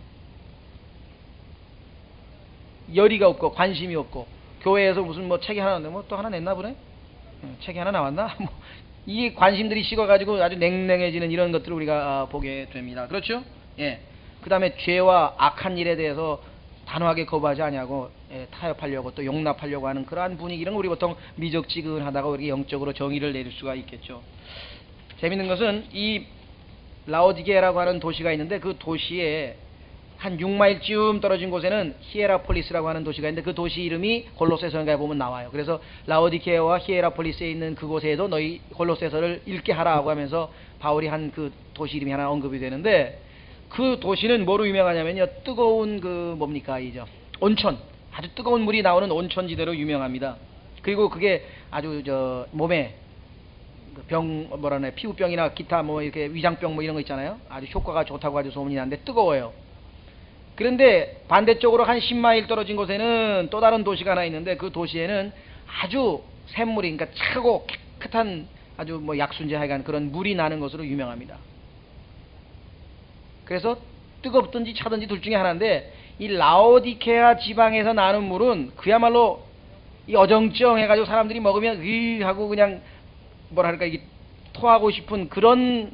열의가 없고 관심이 없고 교회에서 무슨 뭐 책이 하나 나왔는데 뭐 또 하나 냈나 보네? 책이 하나 나왔나? 뭐 이 관심들이 식어가지고 아주 냉랭해지는 이런 것들을 우리가 보게 됩니다. 그렇죠? 예. 그 다음에 죄와 악한 일에 대해서 단호하게 거부하지 아니하고 타협하려고 또 용납하려고 하는 그러한 분위기 이런 거 우리 보통 미적지근하다가 우리 영적으로 정의를 내릴 수가 있겠죠. 재밌는 것은 이 라오디게라고 하는 도시가 있는데 그 도시에 한 6마일쯤 떨어진 곳에는 히에라폴리스라고 하는 도시가 있는데 그 도시 이름이 골로새서인가에 보면 나와요. 그래서 라오디게와 히에라폴리스에 있는 그곳에도 너희 골로새서를 읽게 하라고 하면서 바울이 한 그 도시 이름이 하나 언급이 되는데 그 도시는 뭐로 유명하냐면요. 뜨거운 그 뭡니까 이죠. 온천. 아주 뜨거운 물이 나오는 온천지대로 유명합니다. 그리고 그게 아주 저 몸에 병 뭐라네 피부병이나 기타 뭐 이렇게 위장병 뭐 이런 거 있잖아요. 아주 효과가 좋다고 아주 소문이 나는데 뜨거워요. 그런데 반대쪽으로 한 10마일 떨어진 곳에는 또 다른 도시가 하나 있는데 그 도시에는 아주 샘물이 그러니까 차고 깨끗한 아주 뭐 약순제 하여간 그런 물이 나는 것으로 유명합니다. 그래서 뜨겁든지 차든지 둘 중에 하나인데 이 라오디케아 지방에서 나는 물은 그야말로 이 어정쩡해가지고 사람들이 먹으면 하고 그냥 뭐랄까 이게 토하고 싶은 그런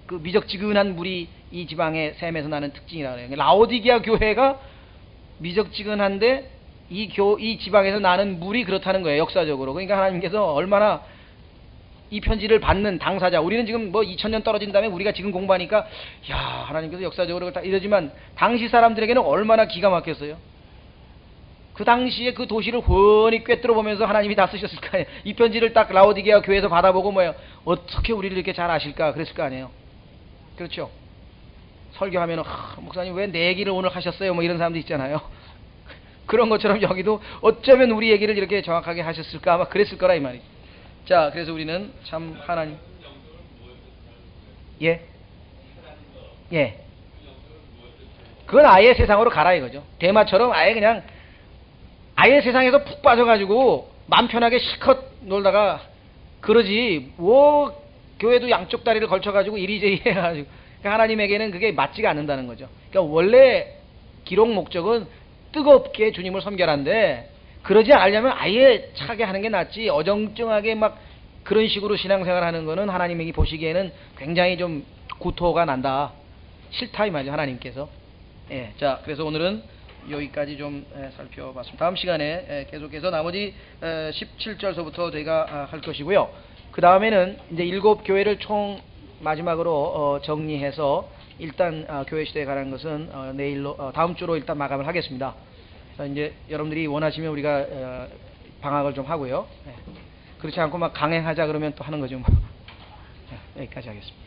그 미적지근한 물이 이 지방의 샘에서 나는 특징이라고 해요. 라오디게아 교회가 미적지근한데 이 지방에서 나는 물이 그렇다는 거예요. 역사적으로. 그러니까 하나님께서 얼마나 이 편지를 받는 당사자 우리는 지금 뭐 2000년 떨어진 다음에 우리가 지금 공부하니까 야 하나님께서 역사적으로 이러지만 당시 사람들에게는 얼마나 기가 막혔어요. 그 당시에 그 도시를 훤히 꿰뚫어 보면서 하나님이 다 쓰셨을 거 아니에요. 이 편지를 딱 라오디게아 교회에서 받아보고 뭐예요. 어떻게 우리를 이렇게 잘 아실까 그랬을 거 아니에요. 그렇죠. 설교하면 목사님 왜 내 얘기를 오늘 하셨어요 뭐 이런 사람도 있잖아요. 그런 것처럼 여기도 어쩌면 우리 얘기를 이렇게 정확하게 하셨을까 아마 그랬을 거라 이 말이죠. 자 그래서 우리는 참 하나님 예 그건 아예 세상으로 가라 이거죠. 대마처럼 아예 그냥 아예 세상에서 푹 빠져가지고 맘 편하게 실컷 놀다가 그러지 뭐 교회도 양쪽 다리를 걸쳐가지고 이리저리 해가지고 그러니까 하나님에게는 그게 맞지가 않는다는 거죠. 그러니까 원래 기록 목적은 뜨겁게 주님을 섬겨란데 그러지 않으려면 아예 차게 하는 게 낫지 어정쩡하게 막 그런 식으로 신앙생활하는 거는 하나님이 보시기에는 굉장히 좀 구토가 난다. 싫다 이 말이죠 하나님께서. 예, 자 그래서 오늘은 여기까지 좀 살펴봤습니다. 다음 시간에 계속해서 나머지 17절서부터 저희가 할 것이고요. 그 다음에는 이제 7교회를 총 마지막으로 정리해서 일단 교회 시대에 관한 것은 내일로 다음 주로 일단 마감을 하겠습니다. 이제 여러분들이 원하시면 우리가 방학을 좀 하고요. 그렇지 않고 막 강행하자 그러면 또 하는 거죠. 여기까지 하겠습니다.